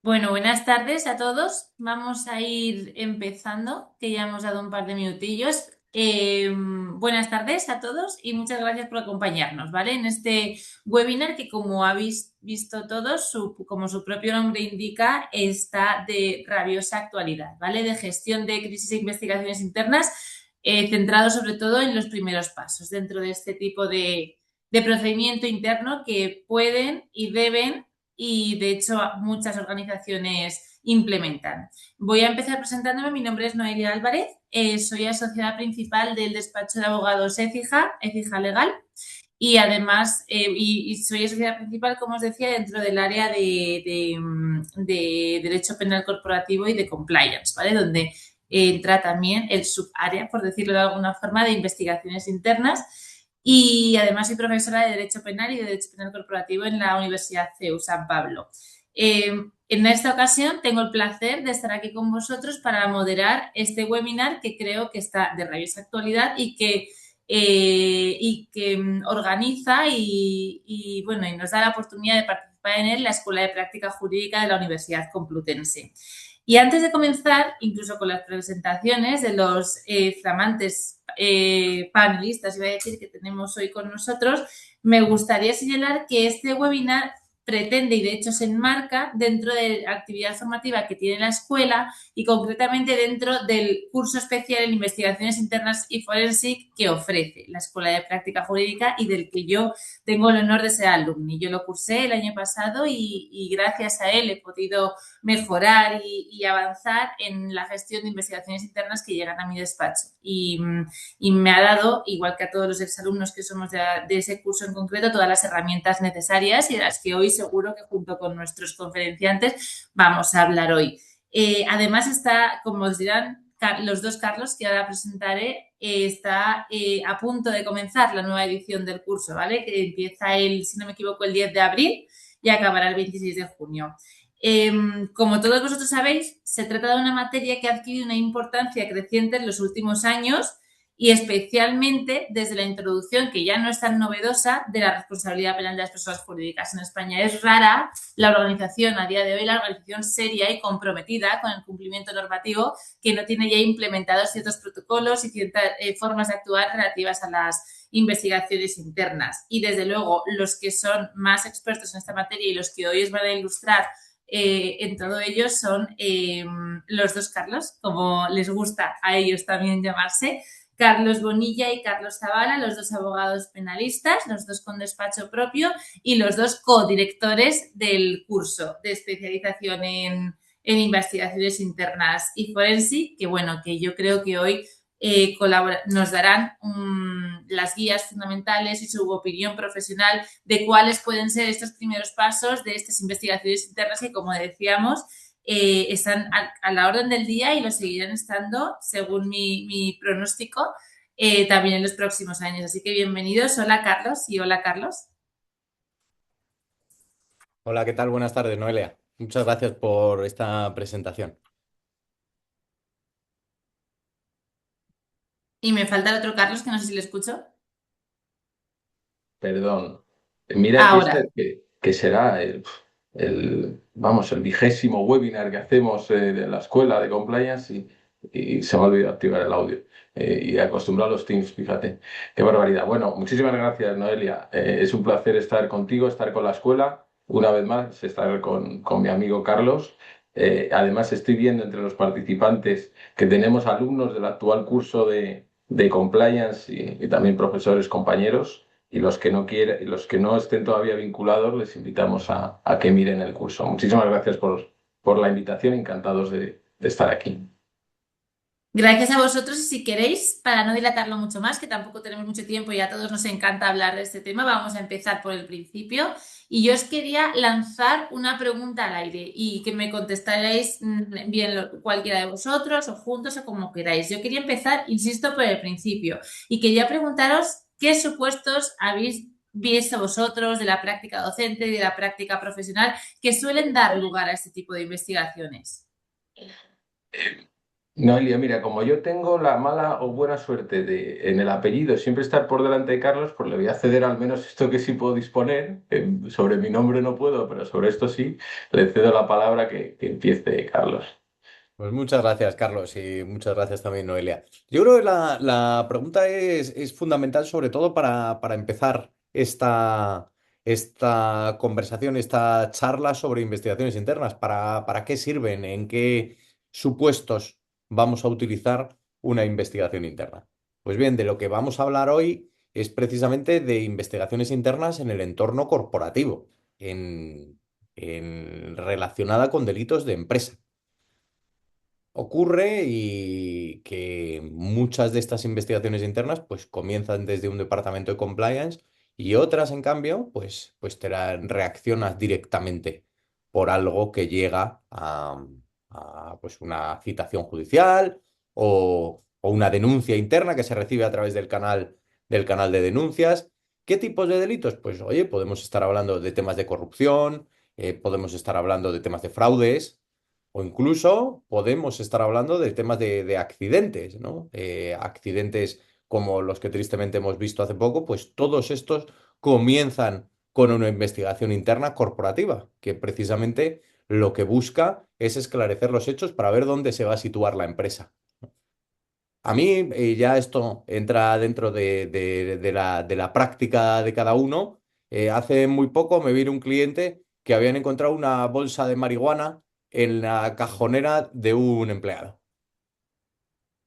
Bueno, buenas tardes a todos. Vamos a ir empezando, que ya hemos dado un par de minutillos. Buenas tardes a todos y muchas gracias por acompañarnos, ¿vale? En este webinar que, como habéis visto todos, como su propio nombre indica, está de rabiosa actualidad, ¿vale? De gestión de crisis e investigaciones internas, centrado sobre todo en los primeros pasos dentro de este tipo de procedimiento interno que pueden y deben y de hecho muchas organizaciones implementan. Voy a empezar presentándome. Mi nombre es Noelia Álvarez, soy asociada principal del despacho de abogados Écija Legal y además soy asociada principal, como os decía, dentro del área de Derecho Penal Corporativo y de Compliance, ¿vale? Donde entra también el subárea, por decirlo de alguna forma, de investigaciones internas y además soy profesora de Derecho Penal y de Derecho Penal Corporativo en la Universidad CEU San Pablo. En esta ocasión tengo el placer de estar aquí con vosotros para moderar este webinar que creo que está de rabiosa actualidad y que organiza bueno, y nos da la oportunidad de participar en él la Escuela de Práctica Jurídica de la Universidad Complutense. Y antes de comenzar, incluso con las presentaciones de los flamantes panelistas, iba a decir, que tenemos hoy con nosotros, me gustaría señalar que este webinar pretende y de hecho se enmarca dentro de la actividad formativa que tiene la escuela y concretamente dentro del curso especial en investigaciones internas y forensic que ofrece la Escuela de Práctica Jurídica y del que yo tengo el honor de ser alumni. Yo lo cursé el año pasado y gracias a él he podido mejorar y avanzar en la gestión de investigaciones internas que llegan a mi despacho. Y me ha dado, igual que a todos los exalumnos que somos de ese curso en concreto, todas las herramientas necesarias y de las que hoy seguro que junto con nuestros conferenciantes vamos a hablar hoy. Además está, como os dirán, los dos Carlos que ahora presentaré, está a punto de comenzar la nueva edición del curso, ¿vale? Que empieza si no me equivoco, el 10 de abril y acabará el 26 de junio. Como todos vosotros sabéis, se trata de una materia que ha adquirido una importancia creciente en los últimos años y especialmente desde la introducción, que ya no es tan novedosa, de la responsabilidad penal de las personas jurídicas. En España es rara la organización, a día de hoy, la organización seria y comprometida con el cumplimiento normativo que no tiene ya implementados ciertos protocolos y ciertas formas de actuar relativas a las investigaciones internas. Y desde luego, los que son más expertos en esta materia y los que hoy os van a ilustrar en todo ello son los dos Carlos, como les gusta a ellos también llamarse, Carlos Bonilla y Carlos Zavala, los dos abogados penalistas, los dos con despacho propio y los dos codirectores del curso de especialización en investigaciones internas y forensic, que bueno, que yo creo que hoy nos darán las guías fundamentales y su opinión profesional de cuáles pueden ser estos primeros pasos de estas investigaciones internas que, como decíamos, están a la orden del día y lo seguirán estando, según mi pronóstico, también en los próximos años. Así que bienvenidos. Hola, Carlos, y hola, Carlos. Hola, ¿qué tal? Buenas tardes, Noelia. Muchas gracias por esta presentación. Y me falta el otro Carlos, que no sé si le escucho. Perdón. Mira que Ahora. este que será vamos, el 20º webinar que hacemos de la escuela de compliance y se me ha olvidado activar el audio y acostumbrado a los Teams, fíjate. Qué barbaridad. Bueno, muchísimas gracias, Noelia. Es un placer estar contigo, estar con la escuela, una vez más, estar con mi amigo Carlos. Además, estoy viendo entre los participantes que tenemos alumnos del actual curso de compliance y también profesores compañeros. Y los que no quieren, y los que no estén todavía vinculados, les invitamos a que miren el curso. Muchísimas gracias por la invitación, encantados de estar aquí. Gracias a vosotros y si queréis, para no dilatarlo mucho más, que tampoco tenemos mucho tiempo y a todos nos encanta hablar de este tema, vamos a empezar por el principio. Y yo os quería lanzar una pregunta al aire y que me contestaréis bien cualquiera de vosotros o juntos o como queráis. Yo quería empezar, insisto, por el principio y quería preguntaros qué supuestos habéis visto vosotros de la práctica docente y de la práctica profesional que suelen dar lugar a este tipo de investigaciones. Noelia, mira, como yo tengo la mala o buena suerte de en el apellido siempre estar por delante de Carlos, pues le voy a ceder al menos esto que sí puedo disponer. Sobre mi nombre no puedo, pero sobre esto sí, le cedo la palabra que empiece Carlos. Pues muchas gracias, Carlos, y muchas gracias también, Noelia. Yo creo que la pregunta es fundamental, sobre todo para empezar esta conversación, esta charla sobre investigaciones internas. ¿Para qué sirven? ¿En qué supuestos vamos a utilizar una investigación interna? Pues bien, de lo que vamos a hablar hoy es precisamente de investigaciones internas en el entorno corporativo, relacionada con delitos de empresa. Ocurre y que muchas de estas investigaciones internas pues comienzan desde un departamento de compliance y otras, en cambio, pues reaccionas directamente por algo que llega pues una citación judicial o una denuncia interna que se recibe a través del canal de denuncias. ¿Qué tipos de delitos? Pues oye, podemos estar hablando de temas de corrupción, podemos estar hablando de temas de fraudes. O incluso podemos estar hablando de temas de accidentes, ¿no? Accidentes como los que tristemente hemos visto hace poco, pues todos estos comienzan con una investigación interna corporativa, que precisamente lo que busca es esclarecer los hechos para ver dónde se va a situar la empresa. A mí ya esto entra dentro de la práctica de cada uno. Hace muy poco me vino un cliente que habían encontrado una bolsa de marihuana en la cajonera de un empleado.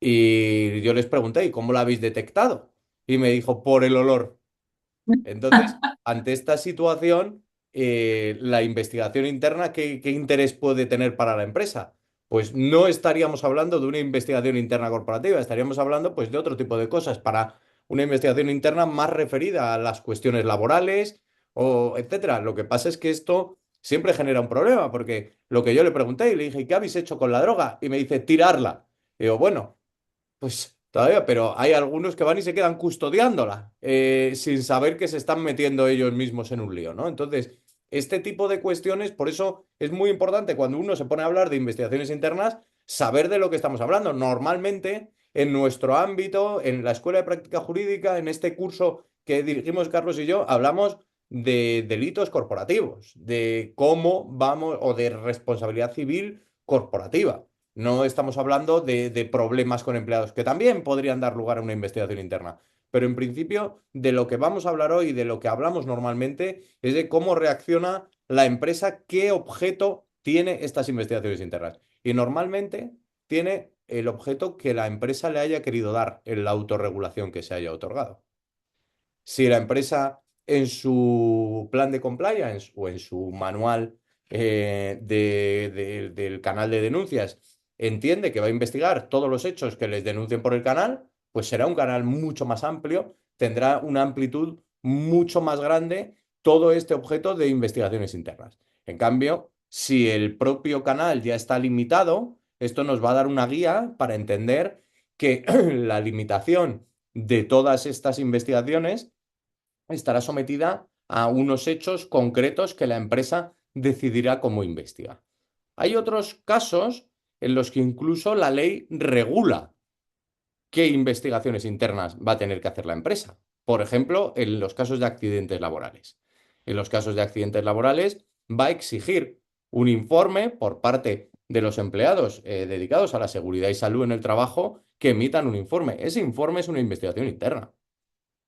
Y yo les pregunté, ¿y cómo la habéis detectado? Y me dijo, por el olor. Entonces, ante esta situación, la investigación interna, ¿qué interés puede tener para la empresa? Pues no estaríamos hablando de una investigación interna corporativa, estaríamos hablando pues de otro tipo de cosas, para una investigación interna más referida a las cuestiones laborales o etcétera. Lo que pasa es que esto siempre genera un problema, porque lo que yo le pregunté y le dije, ¿qué habéis hecho con la droga? Y me dice, tirarla. Y digo, bueno. Pues todavía, pero hay algunos que van y se quedan custodiándola, sin saber que se están metiendo ellos mismos en un lío, ¿no? Entonces, este tipo de cuestiones, por eso es muy importante cuando uno se pone a hablar de investigaciones internas, saber de lo que estamos hablando. Normalmente, en nuestro ámbito, en la Escuela de Práctica Jurídica, en este curso que dirigimos Carlos y yo, hablamos de delitos corporativos, de cómo vamos, o de responsabilidad civil corporativa. No estamos hablando de problemas con empleados, que también podrían dar lugar a una investigación interna. Pero en principio, de lo que vamos a hablar hoy y de lo que hablamos normalmente es de cómo reacciona la empresa, qué objeto tiene estas investigaciones internas. Y normalmente tiene el objeto que la empresa le haya querido dar en la autorregulación que se haya otorgado. Si la empresa en su plan de compliance o en su manual del canal de denuncias entiende que va a investigar todos los hechos que les denuncien por el canal, pues será un canal mucho más amplio, tendrá una amplitud mucho más grande todo este objeto de investigaciones internas. En cambio, si el propio canal ya está limitado, esto nos va a dar una guía para entender que la limitación de todas estas investigaciones estará sometida a unos hechos concretos que la empresa decidirá cómo investigar. Hay otros casos en los que incluso la ley regula qué investigaciones internas va a tener que hacer la empresa. Por ejemplo, en los casos de accidentes laborales. En los casos de accidentes laborales va a exigir un informe por parte de los empleados dedicados a la seguridad y salud en el trabajo que emitan un informe. Ese informe es una investigación interna.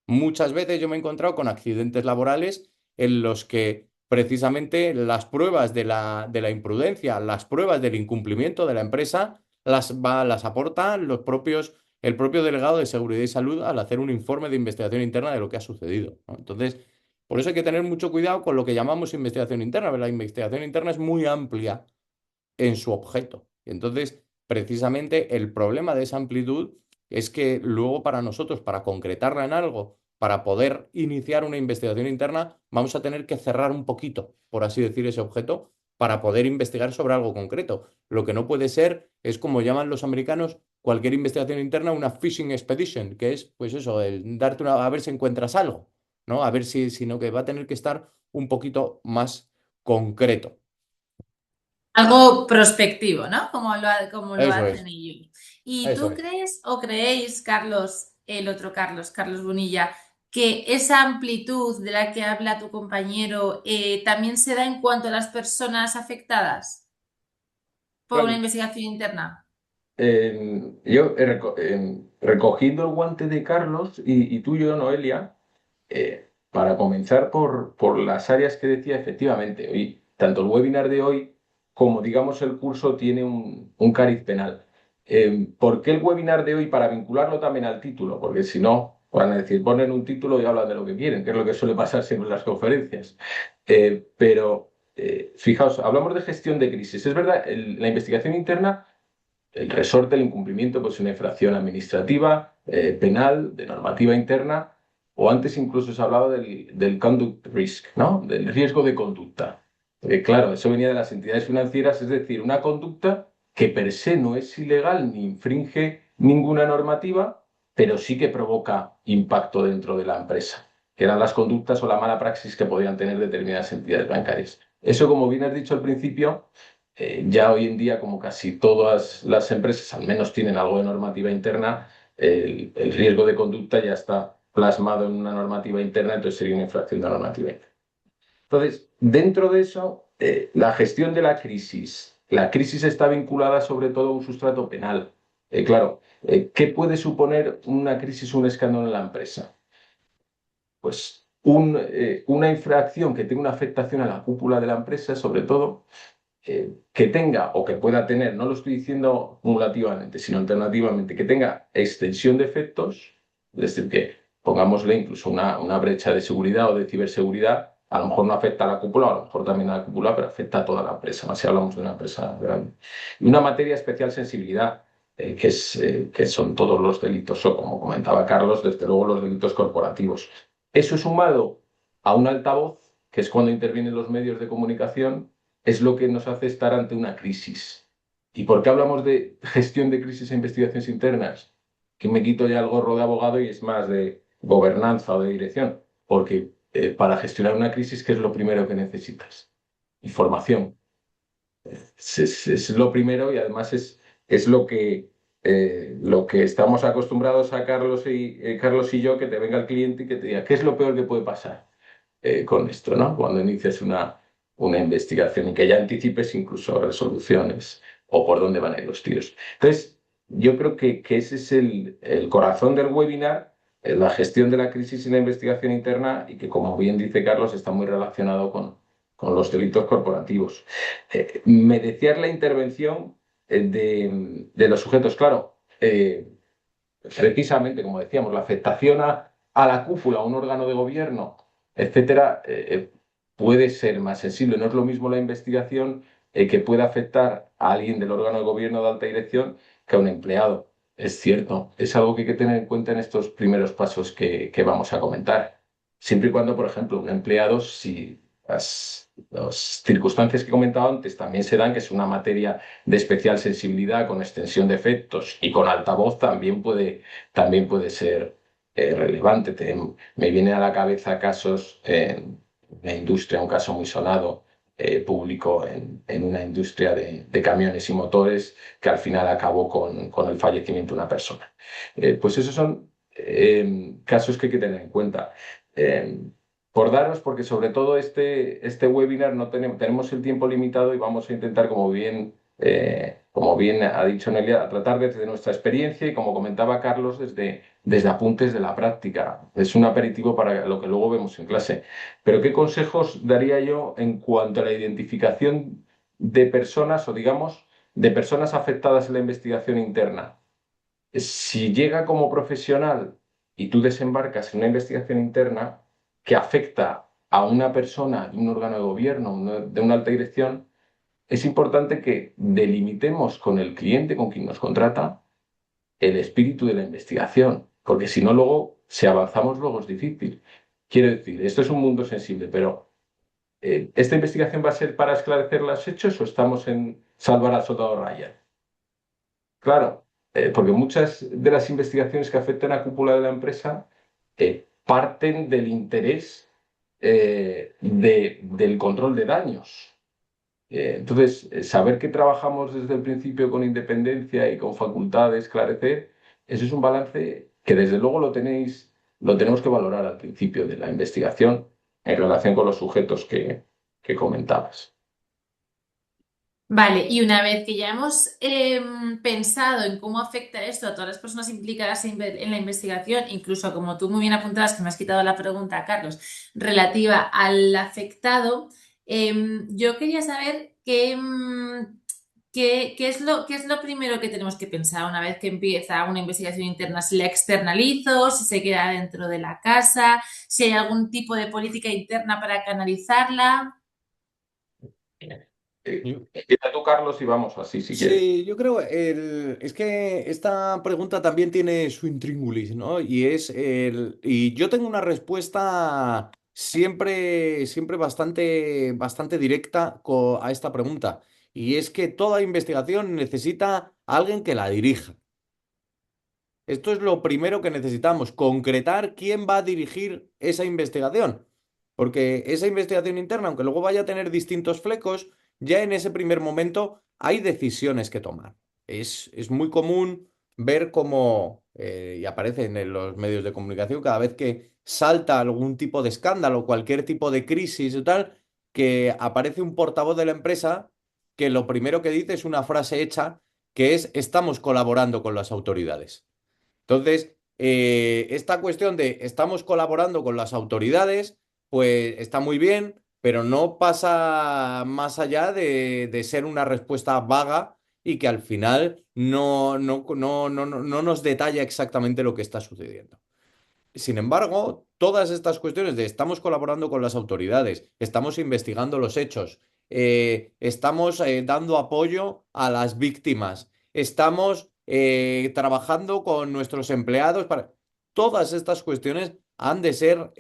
Muchas veces yo me he encontrado con accidentes laborales en los que precisamente las pruebas de la imprudencia, las pruebas del incumplimiento de la empresa, las aportan el propio delegado de Seguridad y Salud al hacer un informe de investigación interna de lo que ha sucedido, ¿no? Entonces, por eso hay que tener mucho cuidado con lo que llamamos investigación interna. La investigación interna es muy amplia en su objeto. Y entonces, precisamente el problema de esa amplitud es que luego para nosotros, para concretarla en algo, para poder iniciar una investigación interna, vamos a tener que cerrar un poquito, por así decir, ese objeto para poder investigar sobre algo concreto. Lo que no puede ser es, como llaman los americanos, cualquier investigación interna, una fishing expedition, que es, pues eso, el darte a ver si encuentras algo, ¿no? A ver si, sino que va a tener que estar un poquito más concreto. Algo prospectivo, ¿no? Como lo Eso hacen es, ellos. ¿Y eso tú es. crees o creéis, Carlos, el otro Carlos, Carlos Bonilla, que esa amplitud de la que habla tu compañero también se da en cuanto a las personas afectadas por una Claro. investigación interna? Yo, recogiendo el guante de Carlos y tuyo, Noelia, para comenzar por las áreas que decía, efectivamente, hoy, tanto el webinar de hoy como, digamos, el curso tiene un cariz penal. ¿Por qué el webinar de hoy? Para vincularlo también al título, porque si no, van a decir, ponen un título y hablan de lo que quieren, que es lo que suele pasar siempre en las conferencias. Fijaos, hablamos de gestión de crisis. Es verdad, la investigación interna, el resorte del incumplimiento, pues una infracción administrativa, penal, de normativa interna, o antes incluso se hablaba del conduct risk, ¿no? Del riesgo de conducta. Claro, eso venía de las entidades financieras, es decir, una conducta que per se no es ilegal ni infringe ninguna normativa, pero sí que provoca impacto dentro de la empresa, que eran las conductas o la mala praxis que podían tener determinadas entidades bancarias. Eso, como bien has dicho al principio, ya hoy en día, como casi todas las empresas, al menos tienen algo de normativa interna, el riesgo de conducta ya está plasmado en una normativa interna, entonces sería una infracción de la normativa interna. Entonces, dentro de eso, la gestión de la crisis está vinculada sobre todo a un sustrato penal. Claro, ¿qué puede suponer una crisis o un escándalo en la empresa? Pues una infracción que tenga una afectación a la cúpula de la empresa, sobre todo, que tenga o que pueda tener, no lo estoy diciendo cumulativamente, sino alternativamente, que tenga extensión de efectos, es decir, que pongámosle incluso una brecha de seguridad o de ciberseguridad, a lo mejor no afecta a la cúpula, a lo mejor también a la cúpula, pero afecta a toda la empresa, más si hablamos de una empresa grande. Y una materia de especial sensibilidad, que son todos los delitos, o como comentaba Carlos, desde luego los delitos corporativos. Eso sumado a un altavoz, que es cuando intervienen los medios de comunicación, es lo que nos hace estar ante una crisis. ¿Y por qué hablamos de gestión de crisis e investigaciones internas? Que me quito ya el gorro de abogado y es más de gobernanza o de dirección. Porque para gestionar una crisis, ¿qué es lo primero que necesitas? Información. Es lo primero y además es lo que estamos acostumbrados a Carlos y yo, que te venga el cliente y que te diga, ¿qué es lo peor que puede pasar con esto, ¿no? Cuando inicias una investigación y que ya anticipes incluso resoluciones o por dónde van a ir los tiros. Entonces, yo creo que ese es el corazón del webinar, la gestión de la crisis y la investigación interna, y que, como bien dice Carlos, está muy relacionado con los delitos corporativos. Me decías la intervención de los sujetos, claro. Precisamente, como decíamos, la afectación a la cúpula, a un órgano de gobierno, etcétera, puede ser más sensible. No es lo mismo la investigación que puede afectar a alguien del órgano de gobierno de alta dirección que a un empleado. Es cierto, es algo que hay que tener en cuenta en estos primeros pasos que vamos a comentar. Siempre y cuando, por ejemplo, un empleado, si las circunstancias que he comentado antes también se dan, que es una materia de especial sensibilidad, con extensión de efectos y con altavoz, también puede ser relevante. Me vienen a la cabeza casos en la industria, un caso muy sonado, público en una industria de camiones y motores, que al final acabó con el fallecimiento de una persona. Pues esos son casos que hay que tener en cuenta. Eh, por daros, porque sobre todo este webinar no tenemos el tiempo limitado y vamos a intentar, como bien ha dicho Nelia, a tratar desde nuestra experiencia y, como comentaba Carlos, desde apuntes de la práctica. Es un aperitivo para lo que luego vemos en clase. Pero ¿qué consejos daría yo en cuanto a la identificación de personas, o digamos, de personas afectadas en la investigación interna? Si llega como profesional y tú desembarcas en una investigación interna que afecta a una persona de un órgano de gobierno, de una alta dirección, es importante que delimitemos con el cliente, con quien nos contrata, el espíritu de la investigación, porque si no, luego, si avanzamos, luego es difícil. Quiero decir, esto es un mundo sensible, pero ¿esta investigación va a ser para esclarecer los hechos o estamos en salvar al soldado Ryan? Claro, porque muchas de las investigaciones que afectan a la cúpula de la empresa parten del interés del control de daños. Entonces, saber que trabajamos desde el principio con independencia y con facultad de esclarecer, eso es un balance que desde luego lo tenemos que valorar al principio de la investigación en relación con los sujetos que comentabas. Vale, y una vez que ya hemos pensado en cómo afecta esto a todas las personas implicadas en la investigación, incluso como tú muy bien apuntabas, que me has quitado la pregunta, Carlos, relativa al afectado, yo quería saber qué es lo primero que tenemos que pensar una vez que empieza una investigación interna, si la externalizo, si se queda dentro de la casa, si hay algún tipo de política interna para canalizarla. Empieza tú, Carlos, y vamos así si quieres. Sí, yo creo, es que esta pregunta también tiene su intríngulis, ¿no? Y yo tengo una respuesta siempre bastante directa a esta pregunta. Y es que toda investigación necesita a alguien que la dirija. Esto es lo primero que necesitamos, concretar quién va a dirigir esa investigación. Porque esa investigación interna, aunque luego vaya a tener distintos flecos, ya en ese primer momento hay decisiones que tomar. Es muy común ver cómo, y aparecen en los medios de comunicación, cada vez que salta algún tipo de escándalo, cualquier tipo de crisis o tal, que aparece un portavoz de la empresa que lo primero que dice es una frase hecha que es estamos colaborando con las autoridades. Entonces, esta cuestión de estamos colaborando con las autoridades, pues está muy bien, pero no pasa más allá de ser una respuesta vaga y que al final no nos detalla exactamente lo que está sucediendo. Sin embargo, todas estas cuestiones de estamos colaborando con las autoridades, estamos investigando los hechos, estamos dando apoyo a las víctimas, estamos trabajando con nuestros empleados para... Todas estas cuestiones han de ser,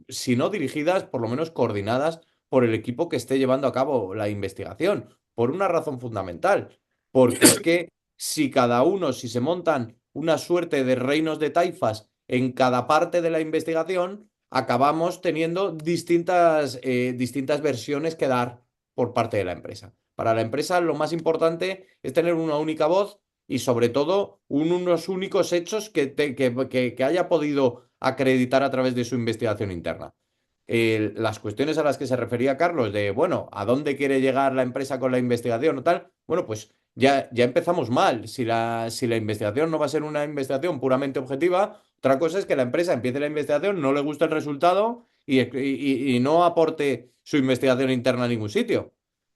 si no dirigidas, por lo menos coordinadas por el equipo que esté llevando a cabo la investigación, por una razón fundamental, porque es que si se montan una suerte de reinos de taifas, en cada parte de la investigación acabamos teniendo distintas versiones que dar por parte de la empresa. Para la empresa lo más importante es tener una única voz y sobre todo unos únicos hechos que haya podido acreditar a través de su investigación interna. Las cuestiones a las que se refería Carlos, de, bueno, ¿a dónde quiere llegar la empresa con la investigación o tal? Bueno, pues ya empezamos mal. Si la investigación no va a ser una investigación puramente objetiva, otra cosa es que la empresa empiece la investigación, no le guste el resultado y no aporte su investigación interna a ningún sitio.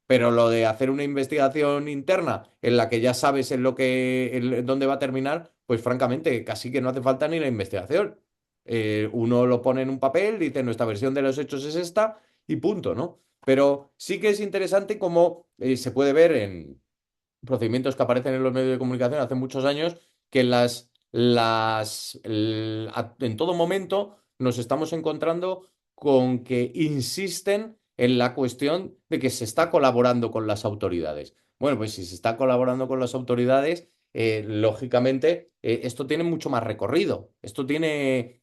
Pero lo de hacer una investigación interna en la que ya sabes en dónde va a terminar, pues francamente, casi que no hace falta ni la investigación. Uno lo pone en un papel, dice nuestra versión de los hechos es esta y punto, ¿no? Pero sí que es interesante cómo se puede ver en procedimientos que aparecen en los medios de comunicación hace muchos años, que en todo momento nos estamos encontrando con que insisten en la cuestión de que se está colaborando con las autoridades. Bueno, pues si se está colaborando con las autoridades, lógicamente esto tiene mucho más recorrido. Esto tiene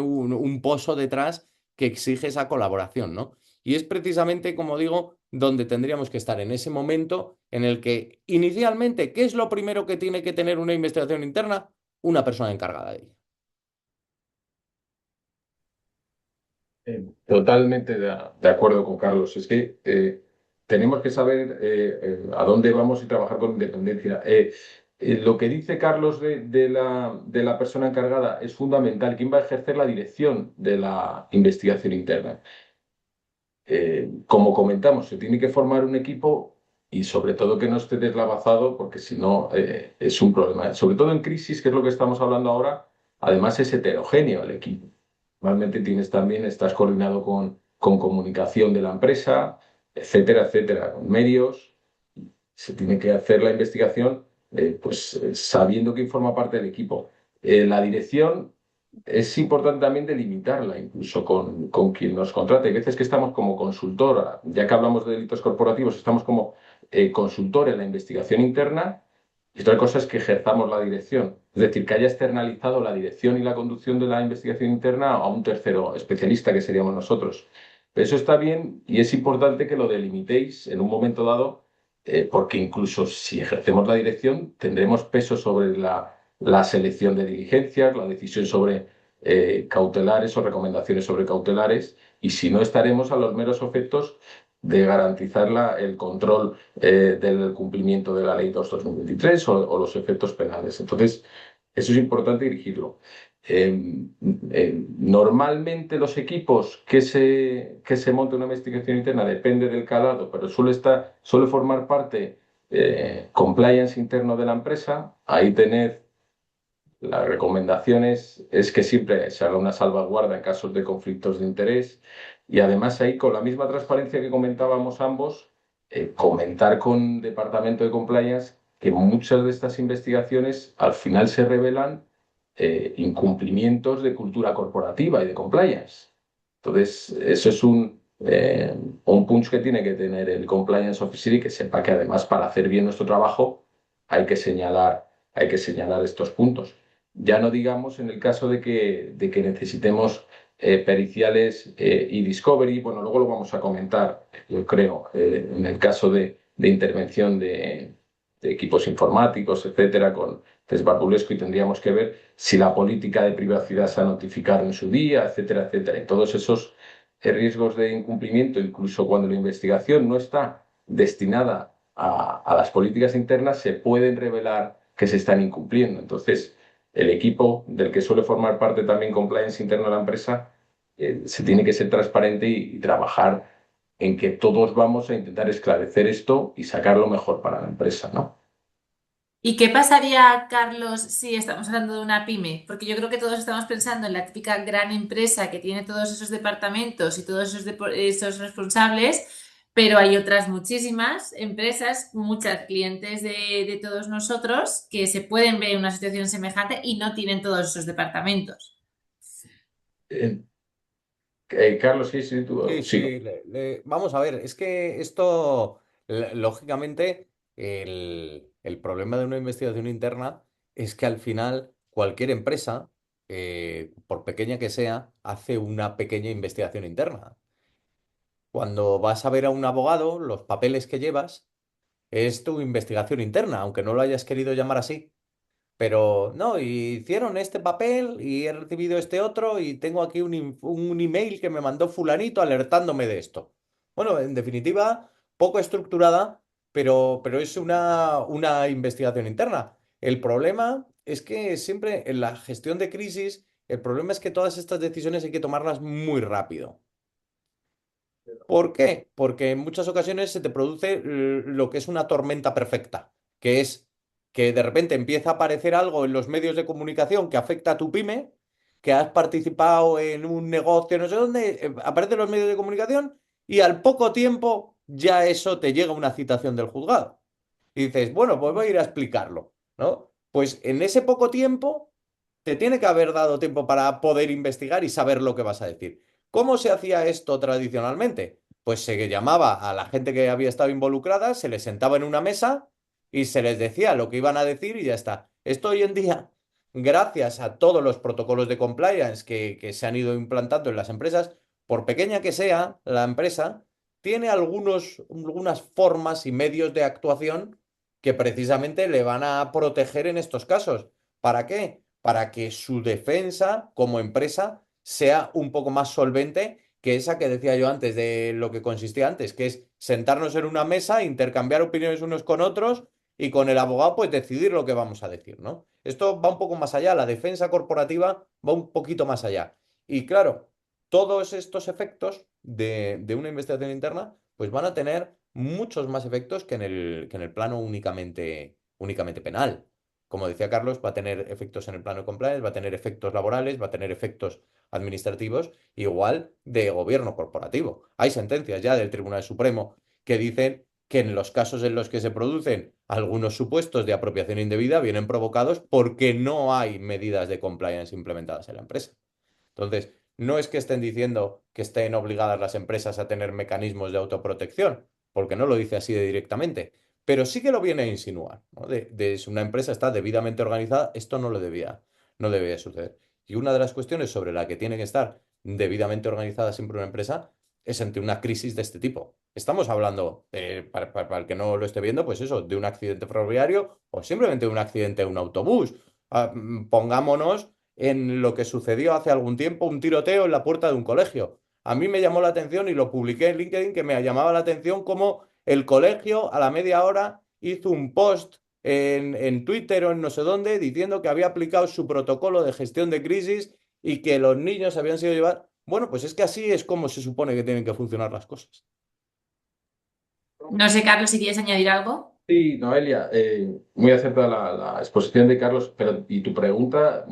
un pozo detrás que exige esa colaboración, ¿no? Y es precisamente, como digo, donde tendríamos que estar en ese momento en el que inicialmente, ¿qué es lo primero que tiene que tener una investigación interna? Una persona encargada de ella. Totalmente de acuerdo con Carlos. Es que tenemos que saber a dónde vamos y trabajar con independencia. Lo que dice Carlos de la persona encargada es fundamental. ¿Quién va a ejercer la dirección de la investigación interna? Como comentamos, se tiene que formar un equipo y sobre todo que no esté deslavazado, porque si no es un problema. Sobre todo en crisis, que es lo que estamos hablando ahora, además es heterogéneo el equipo. Normalmente estás coordinado con comunicación de la empresa, etcétera, etcétera, con medios. Se tiene que hacer la investigación sabiendo quién forma parte del equipo. La dirección es importante también delimitarla, incluso con quien nos contrate. Hay veces que estamos como consultora, ya que hablamos de delitos corporativos, estamos como consultor en la investigación interna, y otra cosa es que ejerzamos la dirección. Es decir, que haya externalizado la dirección y la conducción de la investigación interna a un tercero especialista, que seríamos nosotros. Eso está bien y es importante que lo delimitéis en un momento dado, porque incluso si ejercemos la dirección, tendremos peso sobre la selección de diligencias, la decisión sobre cautelares o recomendaciones sobre cautelares, y si no, estaremos a los meros efectos de garantizar el control del cumplimiento de la Ley 2/2023 o los efectos penales. Entonces, eso es importante dirigirlo. Normalmente los equipos que se monta una investigación interna depende del calado, pero suele formar parte compliance interno de la empresa. Ahí tened las recomendaciones, es que siempre se haga una salvaguarda en casos de conflictos de interés y además ahí con la misma transparencia que comentábamos ambos, comentar con departamento de compliance que muchas de estas investigaciones al final se revelan incumplimientos de cultura corporativa y de compliance. Entonces, eso es un punch que tiene que tener el compliance officer y que sepa que además para hacer bien nuestro trabajo hay que señalar estos puntos. Ya no digamos en el caso de que necesitemos periciales y discovery, bueno, luego lo vamos a comentar, yo creo, en el caso de intervención de equipos informáticos, etcétera, con test Barbulesco y tendríamos que ver si la política de privacidad se ha notificado en su día, etcétera, etcétera. Y todos esos riesgos de incumplimiento, incluso cuando la investigación no está destinada a las políticas internas, se pueden revelar que se están incumpliendo. Entonces, el equipo del que suele formar parte también compliance interno de la empresa se tiene que ser transparente y trabajar en que todos vamos a intentar esclarecer esto y sacar lo mejor para la empresa, ¿no? ¿Y qué pasaría, Carlos, si estamos hablando de una pyme? Porque yo creo que todos estamos pensando en la típica gran empresa que tiene todos esos departamentos y todos esos responsables, pero hay otras muchísimas empresas, muchos clientes de todos nosotros que se pueden ver en una situación semejante y no tienen todos esos departamentos. Eh, Carlos, sí, sí, tú Sí, sigo. sí, vamos a ver, es que esto, lógicamente, el problema de una investigación interna es que al final cualquier empresa, por pequeña que sea, hace una pequeña investigación interna. Cuando vas a ver a un abogado, los papeles que llevas es tu investigación interna, aunque no lo hayas querido llamar así. Pero no, y hicieron este papel y he recibido este otro y tengo aquí un email que me mandó fulanito alertándome de esto. Bueno, en definitiva, poco estructurada, pero es una investigación interna. El problema es que siempre en la gestión de crisis, el problema es que todas estas decisiones hay que tomarlas muy rápido. ¿Por qué? Porque en muchas ocasiones se te produce lo que es una tormenta perfecta, que es que de repente empieza a aparecer algo en los medios de comunicación que afecta a tu pyme, que has participado en un negocio, no sé dónde, aparecen los medios de comunicación y al poco tiempo ya eso te llega una citación del juzgado. Y dices, bueno, pues voy a ir a explicarlo, ¿no? Pues en ese poco tiempo te tiene que haber dado tiempo para poder investigar y saber lo que vas a decir. ¿Cómo se hacía esto tradicionalmente? Pues se llamaba a la gente que había estado involucrada, se les sentaba en una mesa y se les decía lo que iban a decir y ya está. Esto hoy en día, gracias a todos los protocolos de compliance que se han ido implantando en las empresas, por pequeña que sea la empresa, tiene algunas formas y medios de actuación que precisamente le van a proteger en estos casos. ¿Para qué? Para que su defensa como empresa sea un poco más solvente que esa que decía yo antes, de lo que consistía antes, que es sentarnos en una mesa, intercambiar opiniones unos con otros y con el abogado pues decidir lo que vamos a decir, ¿no? Esto va un poco más allá, la defensa corporativa va un poquito más allá. Y claro, todos estos efectos de una investigación interna pues van a tener muchos más efectos que en el plano únicamente penal. Como decía Carlos, va a tener efectos en el plano de compliance, va a tener efectos laborales, va a tener efectos administrativos, igual de gobierno corporativo. Hay sentencias ya del Tribunal Supremo que dicen que en los casos en los que se producen algunos supuestos de apropiación indebida vienen provocados porque no hay medidas de compliance implementadas en la empresa. Entonces, no es que estén diciendo que estén obligadas las empresas a tener mecanismos de autoprotección, porque no lo dice así de directamente, pero sí que lo viene a insinuar, ¿no? Si una empresa está debidamente organizada, esto no debía suceder. Y una de las cuestiones sobre la que tiene que estar debidamente organizada siempre una empresa es ante una crisis de este tipo. Estamos hablando, para el que no lo esté viendo, pues eso, de un accidente ferroviario o simplemente de un accidente en un autobús. Pongámonos en lo que sucedió hace algún tiempo, un tiroteo en la puerta de un colegio. A mí me llamó la atención y lo publiqué en LinkedIn que me llamaba la atención cómo el colegio a la media hora hizo un post en Twitter o en no sé dónde diciendo que había aplicado su protocolo de gestión de crisis y que los niños habían sido llevados. Bueno, pues es que así es como se supone que tienen que funcionar las cosas. No sé, Carlos, si quieres añadir algo. Sí, Noelia, muy acertada la exposición de Carlos, pero y tu pregunta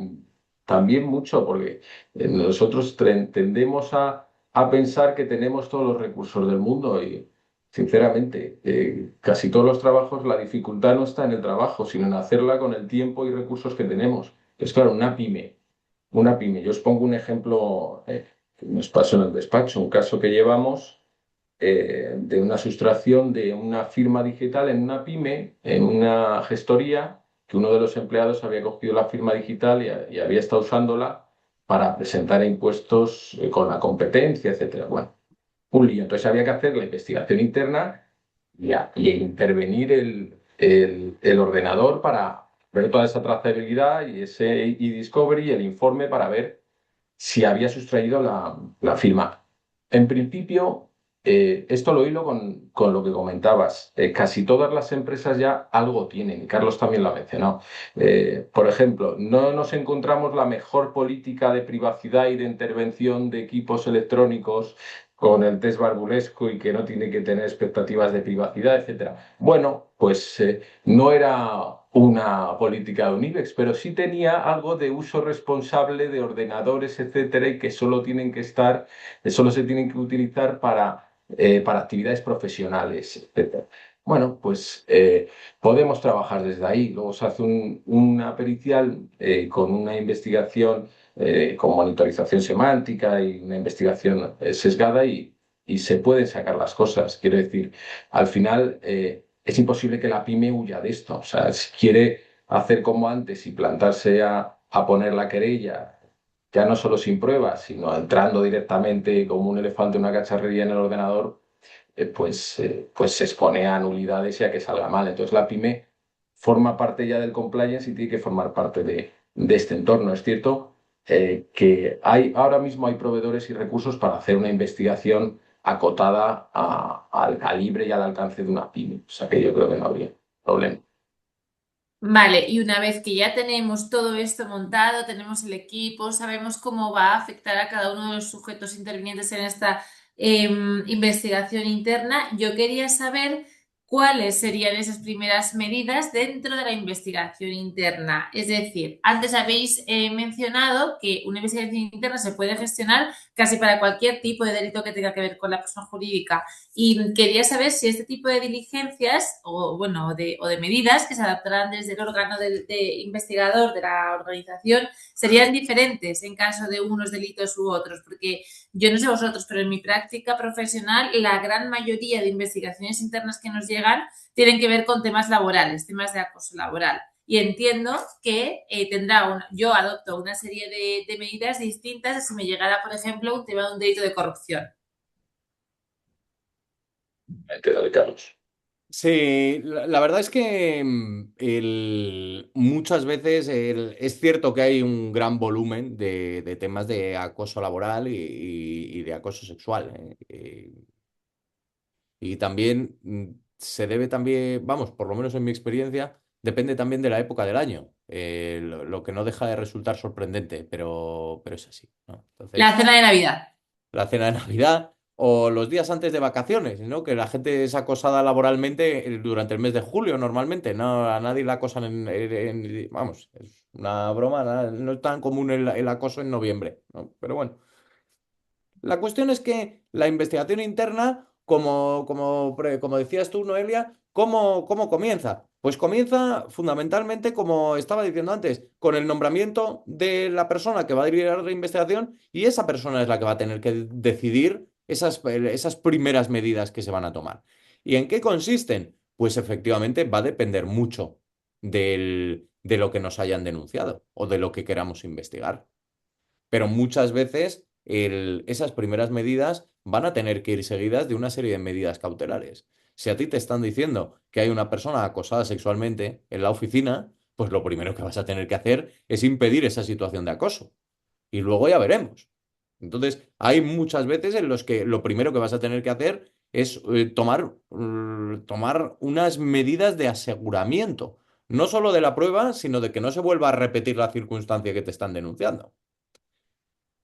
también mucho, porque nosotros tendemos a pensar que tenemos todos los recursos del mundo y, sinceramente, casi todos los trabajos, la dificultad no está en el trabajo, sino en hacerla con el tiempo y recursos que tenemos. Es claro, una pyme. Yo os pongo un ejemplo que nos pasó en el despacho, un caso que llevamos de una sustracción de una firma digital en una pyme, en una gestoría, que uno de los empleados había cogido la firma digital y había estado usándola para presentar impuestos con la competencia, etcétera. Bueno, un lío. Entonces había que hacer la investigación interna y intervenir el ordenador para ver toda esa trazabilidad y ese e-discovery, el informe para ver si había sustraído la firma. En principio, esto lo hilo con lo que comentabas. Casi todas las empresas ya algo tienen, y Carlos también lo ha mencionado. Por ejemplo, no nos encontramos la mejor política de privacidad y de intervención de equipos electrónicos con el test barbulesco y que no tiene que tener expectativas de privacidad, etcétera. Bueno, pues no era una política de un IBEX, pero sí tenía algo de uso responsable de ordenadores, etcétera, y que solo tienen que estar, solo se tienen que utilizar para actividades profesionales, etcétera. Bueno, pues podemos trabajar desde ahí. Luego se hace una pericial con una investigación con monitorización semántica y una investigación sesgada y se pueden sacar las cosas. Quiero decir, al final es imposible que la pyme huya de esto. O sea, si quiere hacer como antes y plantarse a poner la querella, ya no solo sin pruebas, sino entrando directamente como un elefante en una cacharrería en el ordenador, pues se expone a nulidades y a que salga mal. Entonces la pyme forma parte ya del compliance y tiene que formar parte de este entorno. Es cierto que ahora mismo hay proveedores y recursos para hacer una investigación acotada al calibre y al alcance de una pyme. O sea que yo creo que no habría problema. Vale, y una vez que ya tenemos todo esto montado, tenemos el equipo, sabemos cómo va a afectar a cada uno de los sujetos intervinientes en esta investigación interna, yo quería saber cuáles serían esas primeras medidas dentro de la investigación interna. Es decir, antes habéis mencionado que una investigación interna se puede gestionar casi para cualquier tipo de delito que tenga que ver con la persona jurídica. Y quería saber si este tipo de diligencias o, bueno, o de medidas que se adaptarán desde el órgano de investigador de la organización serían diferentes en caso de unos delitos u otros, porque yo no sé vosotros, pero en mi práctica profesional la gran mayoría de investigaciones internas que nos llegan tienen que ver con temas laborales, temas de acoso laboral. Y entiendo que yo adopto una serie de medidas distintas a si me llegara, por ejemplo, un tema de un delito de corrupción. Dale, Carlos. Sí, la verdad es que muchas veces es cierto que hay un gran volumen de temas de acoso laboral y de acoso sexual. Y también se debe también, vamos, por lo menos en mi experiencia, depende también de la época del año, lo que no deja de resultar sorprendente, pero es así, ¿no? La Entonces, cena de Navidad. la cena de Navidad o los días antes de vacaciones, ¿no? Que la gente es acosada laboralmente durante el mes de julio normalmente, no a nadie la acosan vamos, es una broma, no es tan común el acoso en noviembre, ¿no? Pero bueno. La cuestión es que la investigación interna, como decías tú, Noelia, ¿cómo comienza? Pues comienza fundamentalmente, como estaba diciendo antes, con el nombramiento de la persona que va a dirigir la investigación y esa persona es la que va a tener que decidir esas primeras medidas que se van a tomar. ¿Y en qué consisten? Pues efectivamente va a depender mucho de lo que nos hayan denunciado o de lo que queramos investigar. Pero muchas veces esas primeras medidas van a tener que ir seguidas de una serie de medidas cautelares. Si a ti te están diciendo que hay una persona acosada sexualmente en la oficina, pues lo primero que vas a tener que hacer es impedir esa situación de acoso. Y luego ya veremos. Entonces, hay muchas veces en los que lo primero que vas a tener que hacer es tomar unas medidas de aseguramiento, no solo de la prueba, sino de que no se vuelva a repetir la circunstancia que te están denunciando.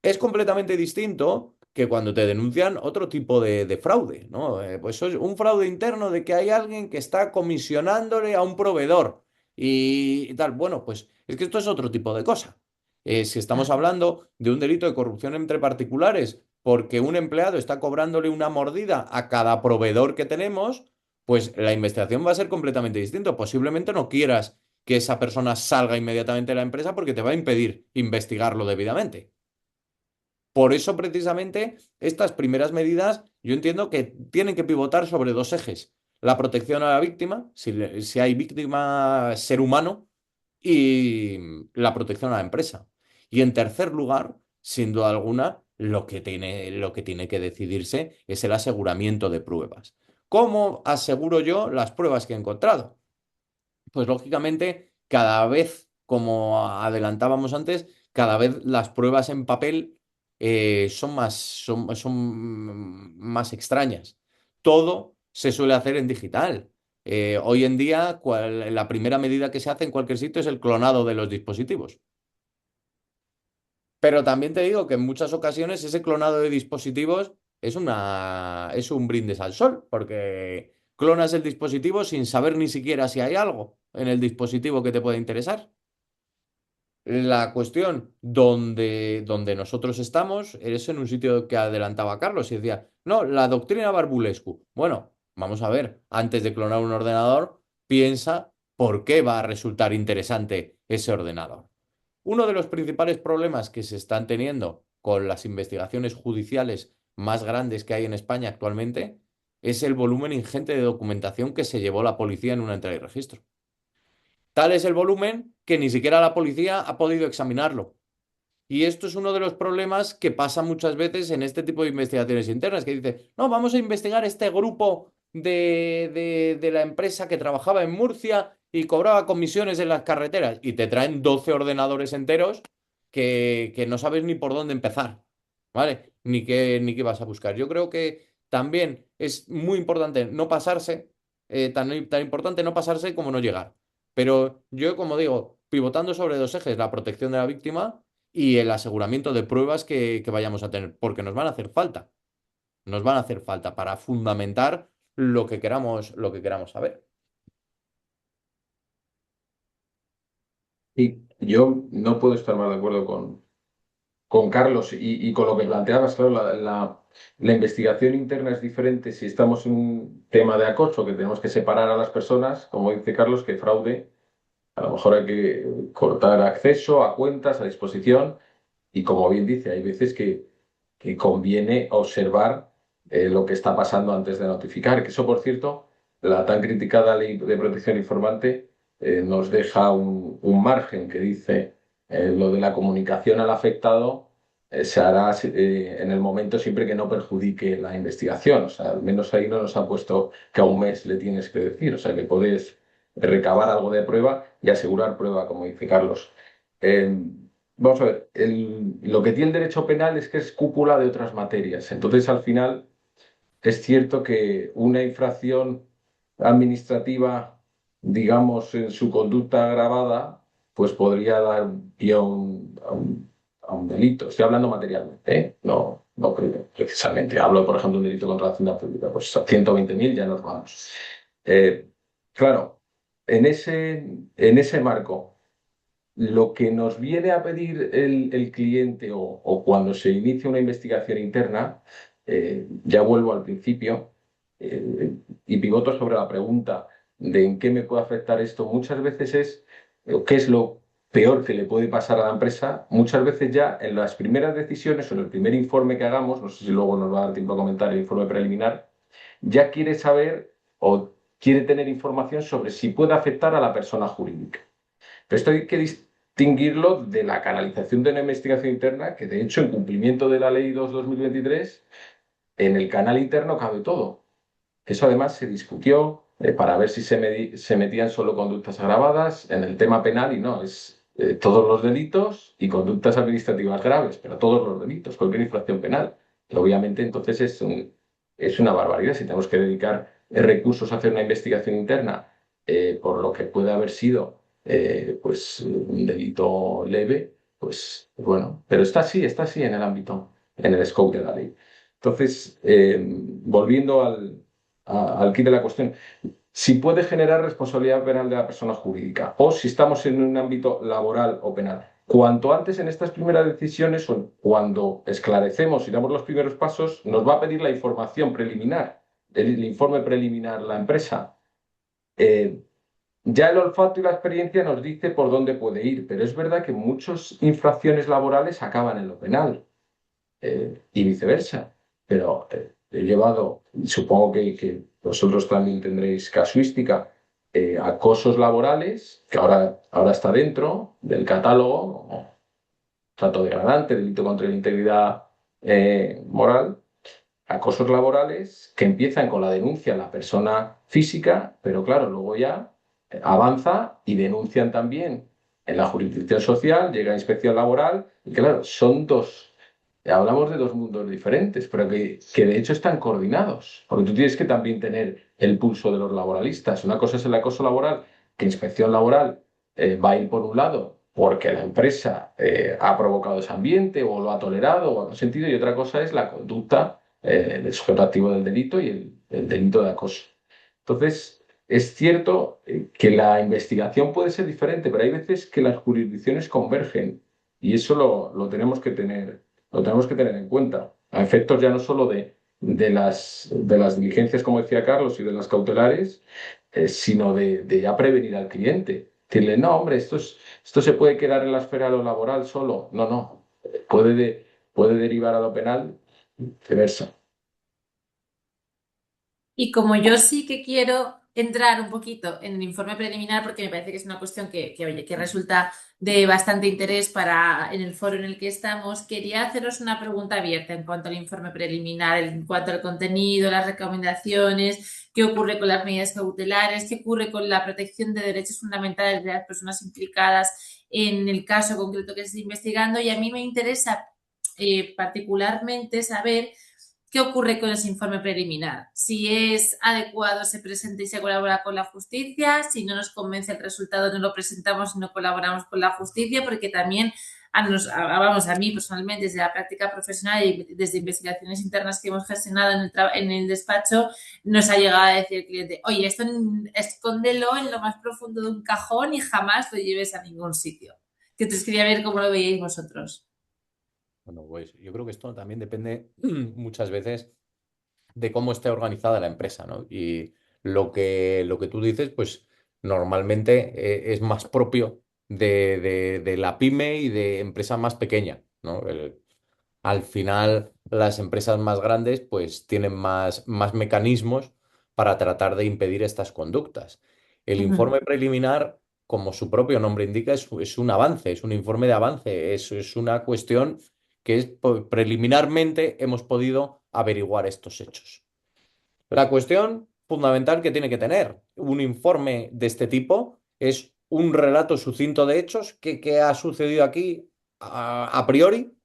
Es completamente distinto que cuando te denuncian otro tipo de fraude, ¿no? Pues eso es un fraude interno de que hay alguien que está comisionándole a un proveedor y tal. Bueno, pues es que esto es otro tipo de cosa. Si estamos hablando de un delito de corrupción entre particulares porque un empleado está cobrándole una mordida a cada proveedor que tenemos, pues la investigación va a ser completamente distinta. Posiblemente no quieras que esa persona salga inmediatamente de la empresa porque te va a impedir investigarlo debidamente. Por eso, precisamente, estas primeras medidas yo entiendo que tienen que pivotar sobre dos ejes. La protección a la víctima, si hay víctima ser humano, y la protección a la empresa. Y en tercer lugar, sin duda alguna, lo que tiene que decidirse es el aseguramiento de pruebas. ¿Cómo aseguro yo las pruebas que he encontrado? Pues lógicamente, cada vez, como adelantábamos antes, cada vez las pruebas en papel son más extrañas. Todo se suele hacer en digital. Hoy en día, la primera medida que se hace en cualquier sitio es el clonado de los dispositivos. Pero también te digo que en muchas ocasiones ese clonado de dispositivos es un brindis al sol, porque clonas el dispositivo sin saber ni siquiera si hay algo en el dispositivo que te pueda interesar. La cuestión donde nosotros estamos es en un sitio que adelantaba Carlos y decía, no, la doctrina Barbulescu. Bueno, vamos a ver, antes de clonar un ordenador, piensa por qué va a resultar interesante ese ordenador. Uno de los principales problemas que se están teniendo con las investigaciones judiciales más grandes que hay en España actualmente es el volumen ingente de documentación que se llevó la policía en una entrega y registro. Tal es el volumen que ni siquiera la policía ha podido examinarlo. Y esto es uno de los problemas que pasa muchas veces en este tipo de investigaciones internas, que dice, no, vamos a investigar este grupo de la empresa que trabajaba en Murcia y cobraba comisiones en las carreteras. Y te traen 12 ordenadores enteros que no sabes ni por dónde empezar, ¿vale? Ni qué vas a buscar. Yo creo que también es muy importante no pasarse, tan importante no pasarse como no llegar. Pero yo, como digo, pivotando sobre dos ejes, la protección de la víctima y el aseguramiento de pruebas que vayamos a tener, porque nos van a hacer falta. Nos van a hacer falta para fundamentar lo que queramos saber. Y yo no puedo estar más de acuerdo con Carlos y con lo que planteabas, claro, la investigación interna es diferente si estamos en un tema de acoso, que tenemos que separar a las personas, como dice Carlos, que fraude. A lo mejor hay que cortar acceso a cuentas, a disposición, y como bien dice, hay veces que conviene observar lo que está pasando antes de notificar. Que eso, por cierto, la tan criticada ley de protección informante nos deja un margen que dice lo de la comunicación al afectado se hará en el momento siempre que no perjudique la investigación. O sea, al menos ahí no nos ha puesto que a un mes le tienes que decir. O sea, que podés recabar algo de prueba y asegurar prueba, como dice Carlos. Eh, Vamos a ver, lo que tiene el derecho penal es que es cúpula de otras materias. Entonces, al final, es cierto que una infracción administrativa, digamos, en su conducta agravada, pues podría dar pie a un delito. Estoy hablando materialmente, ¿eh? No precisamente. Hablo, por ejemplo, de un delito contra la hacienda pública. Pues a 120.000 ya nos vamos. Eh, claro, en ese marco. Lo que nos viene a pedir el cliente o cuando se inicia una investigación interna, ya vuelvo al principio y pivoto sobre la pregunta de en qué me puede afectar esto. Muchas veces qué es lo peor que le puede pasar a la empresa. Muchas veces ya en las primeras decisiones o en el primer informe que hagamos, no sé si luego nos va a dar tiempo a comentar el informe preliminar, ya quiere saber quiere tener información sobre si puede afectar a la persona jurídica. Pero esto hay que distinguirlo de la canalización de una investigación interna, que de hecho, en cumplimiento de la Ley 2/2023, en el canal interno cabe todo. Eso además se discutió para ver si se metían solo conductas agravadas en el tema penal y no, es todos los delitos y conductas administrativas graves, pero todos los delitos, cualquier infracción penal. Y obviamente entonces es una barbaridad. Si tenemos que dedicar recursos a hacer una investigación interna por lo que puede haber sido pues un delito leve, pues bueno, pero está así en el ámbito, en el scope de la ley. Entonces, volviendo al quid de la cuestión, si puede generar responsabilidad penal de la persona jurídica o si estamos en un ámbito laboral o penal. Cuanto antes en estas primeras decisiones o cuando esclarecemos y damos los primeros pasos, nos va a pedir la información preliminar, el informe preliminar la empresa. Eh, ya el olfato y la experiencia nos dice por dónde puede ir, pero es verdad que muchas infracciones laborales acaban en lo penal y viceversa. Pero he llevado, supongo que vosotros también tendréis casuística, acosos laborales, que ahora está dentro del catálogo, como trato degradante, delito contra la integridad moral, acosos laborales que empiezan con la denuncia a la persona física, pero claro, luego ya avanza y denuncian también en la jurisdicción social, llega a inspección laboral, y claro, son dos. Hablamos de dos mundos diferentes, pero que de hecho están coordinados, porque tú tienes que también tener el pulso de los laboralistas. Una cosa es el acoso laboral, que inspección laboral va a ir por un lado porque la empresa ha provocado ese ambiente o lo ha tolerado o ha consentido, y otra cosa es la conducta del sujeto activo del delito y el delito de acoso. Entonces, es cierto que la investigación puede ser diferente, pero hay veces que las jurisdicciones convergen y eso lo tenemos que tener en cuenta, a efectos ya no solo de las diligencias, como decía Carlos, y de las cautelares, sino de ya prevenir al cliente. Decirle, no, hombre, esto se puede quedar en la esfera de lo laboral solo. No, no, puede derivar a lo penal, viceversa. Y como yo sí que quiero entrar un poquito en el informe preliminar, porque me parece que es una cuestión oye, que resulta de bastante interés en el foro en el que estamos, quería haceros una pregunta abierta en cuanto al informe preliminar, en cuanto al contenido, las recomendaciones, qué ocurre con las medidas cautelares, qué ocurre con la protección de derechos fundamentales de las personas implicadas en el caso concreto que se está investigando. Y a mí me interesa particularmente saber qué ocurre con ese informe preliminar. Si es adecuado, se presenta y se colabora con la justicia. Si no nos convence el resultado, no lo presentamos y no colaboramos con la justicia, porque también a mí personalmente, desde la práctica profesional y desde investigaciones internas que hemos gestionado en el despacho, nos ha llegado a decir el cliente, oye, esto escóndelo en lo más profundo de un cajón y jamás lo lleves a ningún sitio. Que entonces quería ver cómo lo veíais vosotros. Bueno, pues yo creo que esto también depende muchas veces de cómo esté organizada la empresa, ¿no? Y lo que tú dices, pues normalmente es más propio de la pyme y de empresa más pequeña, ¿no? Al final, las empresas más grandes, pues tienen más mecanismos para tratar de impedir estas conductas. El Ujú. informe preliminar, como su propio nombre indica, es un avance, es un informe de avance, es una cuestión que preliminarmente hemos podido averiguar estos hechos. La cuestión fundamental que tiene que tener un informe de este tipo es un relato sucinto de hechos que ha sucedido aquí a priori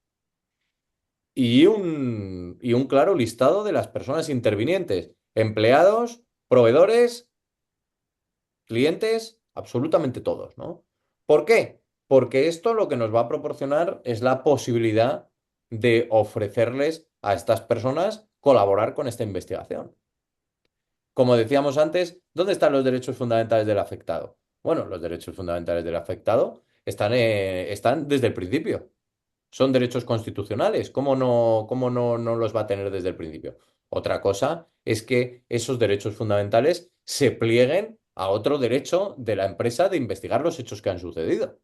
y un claro listado de las personas intervinientes, empleados, proveedores, clientes, absolutamente todos, ¿no? ¿Por qué? Porque esto lo que nos va a proporcionar es la posibilidad de ofrecerles a estas personas colaborar con esta investigación. Como decíamos antes, ¿dónde están los derechos fundamentales del afectado? Bueno, los derechos fundamentales del afectado están desde el principio. Son derechos constitucionales. ¿Cómo no los va a tener desde el principio? Otra cosa es que esos derechos fundamentales se plieguen a otro derecho de la empresa de investigar los hechos que han sucedido.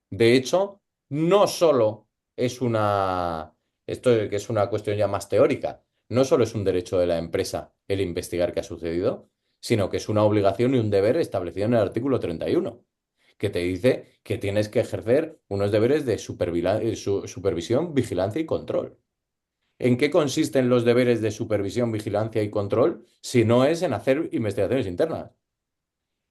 De hecho, no solo esto que es una cuestión ya más teórica, no solo es un derecho de la empresa el investigar qué ha sucedido, sino que es una obligación y un deber establecido en el artículo 31, que te dice que tienes que ejercer unos deberes de supervisión, vigilancia y control. ¿En qué consisten los deberes de supervisión, vigilancia y control si no es en hacer investigaciones internas?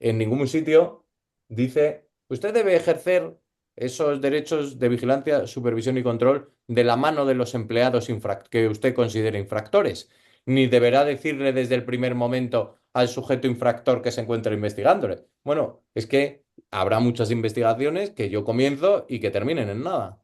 En ningún sitio dice, usted debe ejercer esos derechos de vigilancia, supervisión y control de la mano de los empleados que usted considere infractores, ni deberá decirle desde el primer momento al sujeto infractor que se encuentra investigándole. Bueno, es que habrá muchas investigaciones que yo comienzo y que terminen en nada.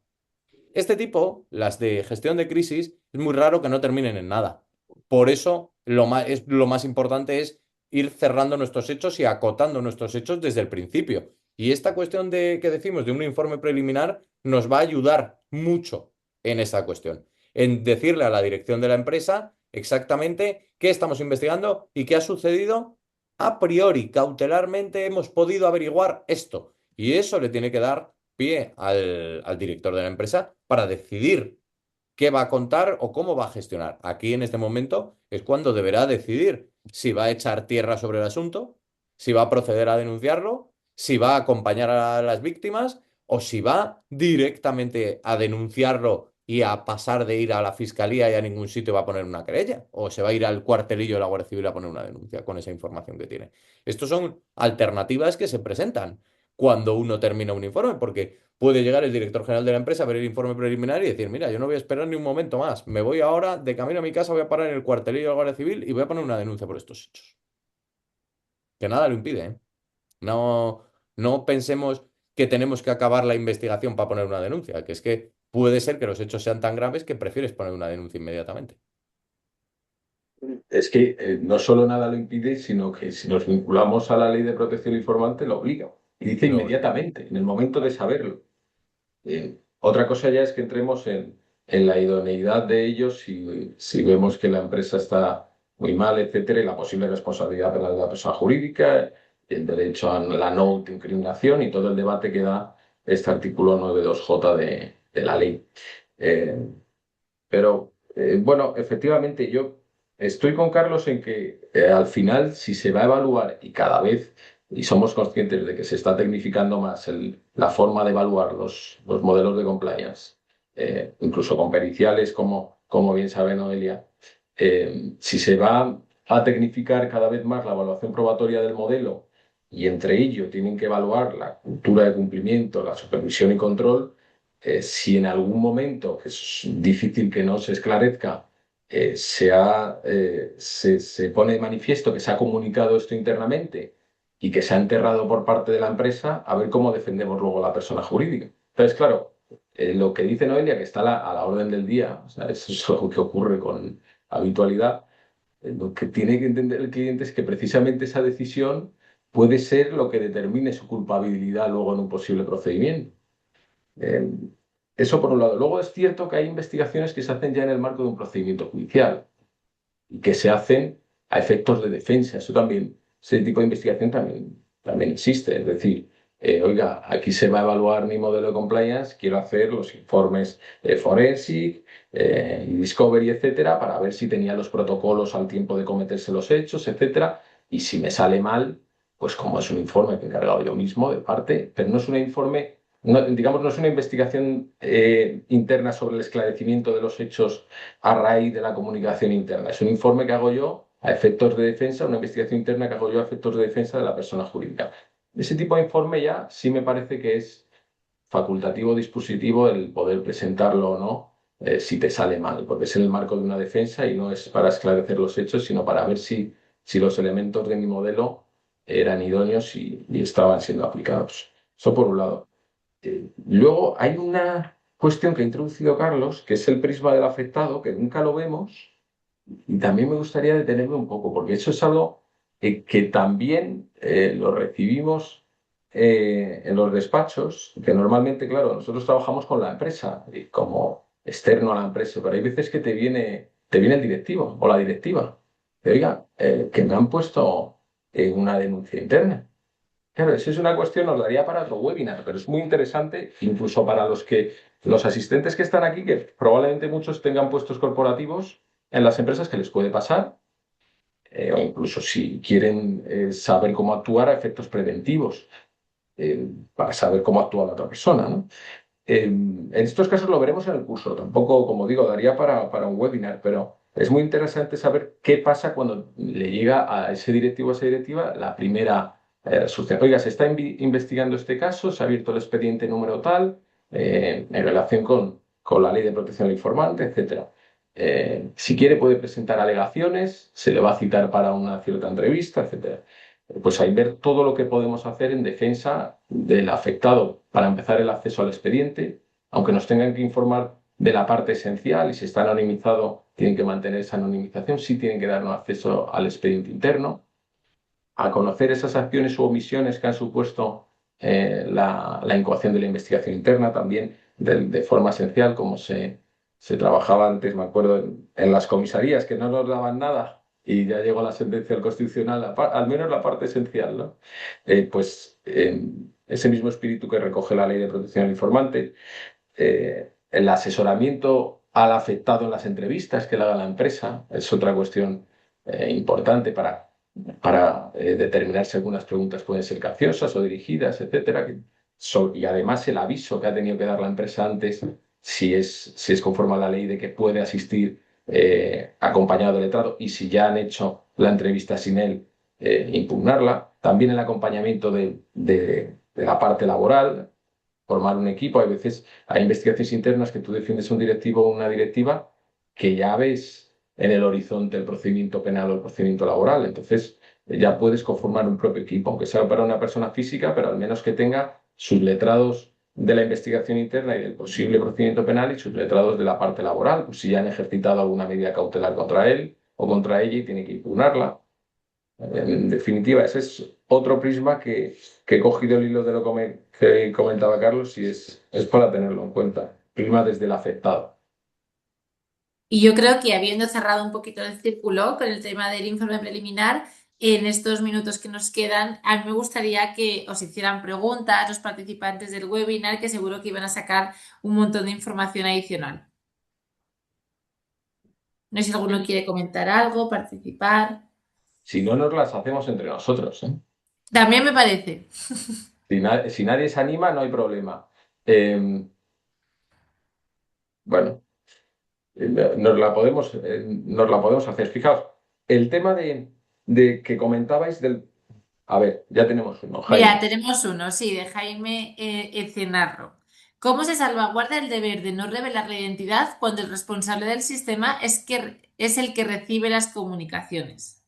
Este tipo, las de gestión de crisis, es muy raro que no terminen en nada. Por eso, lo más importante es ir cerrando nuestros hechos y acotando nuestros hechos desde el principio. Y esta cuestión que decimos de un informe preliminar nos va a ayudar mucho en esta cuestión, en decirle a la dirección de la empresa exactamente qué estamos investigando y qué ha sucedido. A priori, cautelarmente, hemos podido averiguar esto. Y eso le tiene que dar pie al director de la empresa para decidir qué va a contar o cómo va a gestionar. Aquí en este momento es cuando deberá decidir si va a echar tierra sobre el asunto, si va a proceder a denunciarlo, si va a acompañar a las víctimas o si va directamente a denunciarlo y a pasar de ir a la fiscalía y a ningún sitio va a poner una querella o se va a ir al cuartelillo de la Guardia Civil a poner una denuncia con esa información que tiene. Estas son alternativas que se presentan cuando uno termina un informe, porque puede llegar el director general de la empresa a ver el informe preliminar y decir, mira, yo no voy a esperar ni un momento más, me voy ahora de camino a mi casa, voy a parar en el cuartelillo de la Guardia Civil y voy a poner una denuncia por estos hechos. Que nada lo impide, ¿eh? No, no pensemos que tenemos que acabar la investigación para poner una denuncia, que es que puede ser que los hechos sean tan graves que prefieres poner una denuncia inmediatamente. Es que no solo nada lo impide, sino que si nos vinculamos a la ley de protección informante, lo obliga. Y dice Lo obliga. inmediatamente, en el momento de saberlo. Otra cosa ya es que entremos en la idoneidad de ellos si vemos que la empresa está muy mal, etcétera, y la posible responsabilidad penal de la persona jurídica, el derecho a la no autoincriminación y todo el debate que da este artículo 92J de la ley. Eh, bueno, efectivamente, yo estoy con Carlos en que al final, si se va a evaluar y cada vez, y somos conscientes de que se está tecnificando más la forma de evaluar los modelos de compliance, incluso con periciales, como bien sabe Noelia, si se va a tecnificar cada vez más la evaluación probatoria del modelo y entre ello tienen que evaluar la cultura de cumplimiento, la supervisión y control, si en algún momento, que es difícil que no se esclarezca, se pone de manifiesto que se ha comunicado esto internamente y que se ha enterrado por parte de la empresa, a ver cómo defendemos luego a la persona jurídica. Entonces, claro, lo que dice Noelia, que está a la orden del día, o sea, eso es algo que ocurre con habitualidad, lo que tiene que entender el cliente es que precisamente esa decisión puede ser lo que determine su culpabilidad luego en un posible procedimiento. Eh, Eso por un lado. Luego es cierto que hay investigaciones que se hacen ya en el marco de un procedimiento judicial y que se hacen a efectos de defensa. Eso también, ese tipo de investigación también existe. Es decir, oiga, aquí se va a evaluar mi modelo de compliance, quiero hacer los informes forensic y discovery, etcétera, para ver si tenía los protocolos al tiempo de cometerse los hechos, etcétera. Y si me sale mal, pues como es un informe que he encargado yo mismo de parte, pero no es un informe, digamos, no es una investigación interna sobre el esclarecimiento de los hechos a raíz de la comunicación interna. Es un informe que hago yo a efectos de defensa, una investigación interna que hago yo a efectos de defensa de la persona jurídica. Ese tipo de informe ya sí me parece que es facultativo dispositivo el poder presentarlo o no si te sale mal, porque es en el marco de una defensa y no es para esclarecer los hechos, sino para ver si los elementos de mi modelo eran idóneos y estaban siendo aplicados. Eso por un lado. Luego hay una cuestión que ha introducido Carlos, que es el prisma del afectado, que nunca lo vemos, y también me gustaría detenerme un poco, porque eso es algo que también lo recibimos en los despachos, que normalmente, claro, nosotros trabajamos con la empresa, y como externo a la empresa, pero hay veces que te viene el directivo o la directiva. Que, oiga, que me han puesto una denuncia interna. Claro, eso es una cuestión, nos daría para otro webinar, pero es muy interesante, incluso para los asistentes que están aquí, que probablemente muchos tengan puestos corporativos en las empresas que les puede pasar, o incluso si quieren saber cómo actuar a efectos preventivos. para saber cómo actúa la otra persona, ¿no? En estos casos lo veremos en el curso. Tampoco, como digo, daría para un webinar, pero es muy interesante saber qué pasa cuando le llega a ese directivo o a esa directiva la primera sucesión. Oiga, se está investigando este caso, se ha abierto el expediente número tal en relación con la ley de protección al informante, etcétera. Si quiere puede presentar alegaciones, se le va a citar para una cierta entrevista, etcétera. Pues ahí ver todo lo que podemos hacer en defensa del afectado para empezar el acceso al expediente, aunque nos tengan que informar de la parte esencial y si está anonimizado tienen que mantener esa anonimización, sí tienen que darnos acceso al expediente interno, a conocer esas acciones u omisiones que han supuesto la incoación de la investigación interna también de forma esencial, como se trabajaba antes, me acuerdo, en las comisarías, que no nos daban nada y ya llegó la sentencia del Constitucional, al menos la parte esencial, ¿no? Ese mismo espíritu que recoge la Ley de Protección al Informante, el asesoramiento al afectado en las entrevistas que le haga la empresa es otra cuestión importante para determinar si algunas preguntas pueden ser capciosas o dirigidas, etcétera. Y además el aviso que ha tenido que dar la empresa antes, si es conforme a la ley de que puede asistir acompañado del letrado y si ya han hecho la entrevista sin él, impugnarla. También el acompañamiento de la parte laboral, formar un equipo. Hay veces, hay investigaciones internas que tú defiendes un directivo o una directiva que ya ves en el horizonte el procedimiento penal o el procedimiento laboral. Entonces, ya puedes conformar un propio equipo, aunque sea para una persona física, pero al menos que tenga sus letrados de la investigación interna y del posible procedimiento penal y sus letrados de la parte laboral, pues si ya han ejercitado alguna medida cautelar contra él o contra ella y tiene que impugnarla. En definitiva, ese es otro prisma que he cogido el hilo de lo que comentaba Carlos y es para tenerlo en cuenta. Prisma desde el afectado. Y yo creo que habiendo cerrado un poquito el círculo con el tema del informe preliminar, en estos minutos que nos quedan, a mí me gustaría que os hicieran preguntas los participantes del webinar, que seguro que iban a sacar un montón de información adicional. No sé si alguno quiere comentar algo, participar. Si no, nos las hacemos entre nosotros, ¿eh? También me parece. Si nadie se anima, no hay problema. Eh, bueno, nos la podemos hacer. Fijaos, el tema de que comentabais del... A ver, ya tenemos uno, Mira, Jaime. tenemos uno, sí, de Jaime Ecenarro. ¿Cómo se salvaguarda el deber de no revelar la identidad cuando el responsable del sistema es el que recibe las comunicaciones?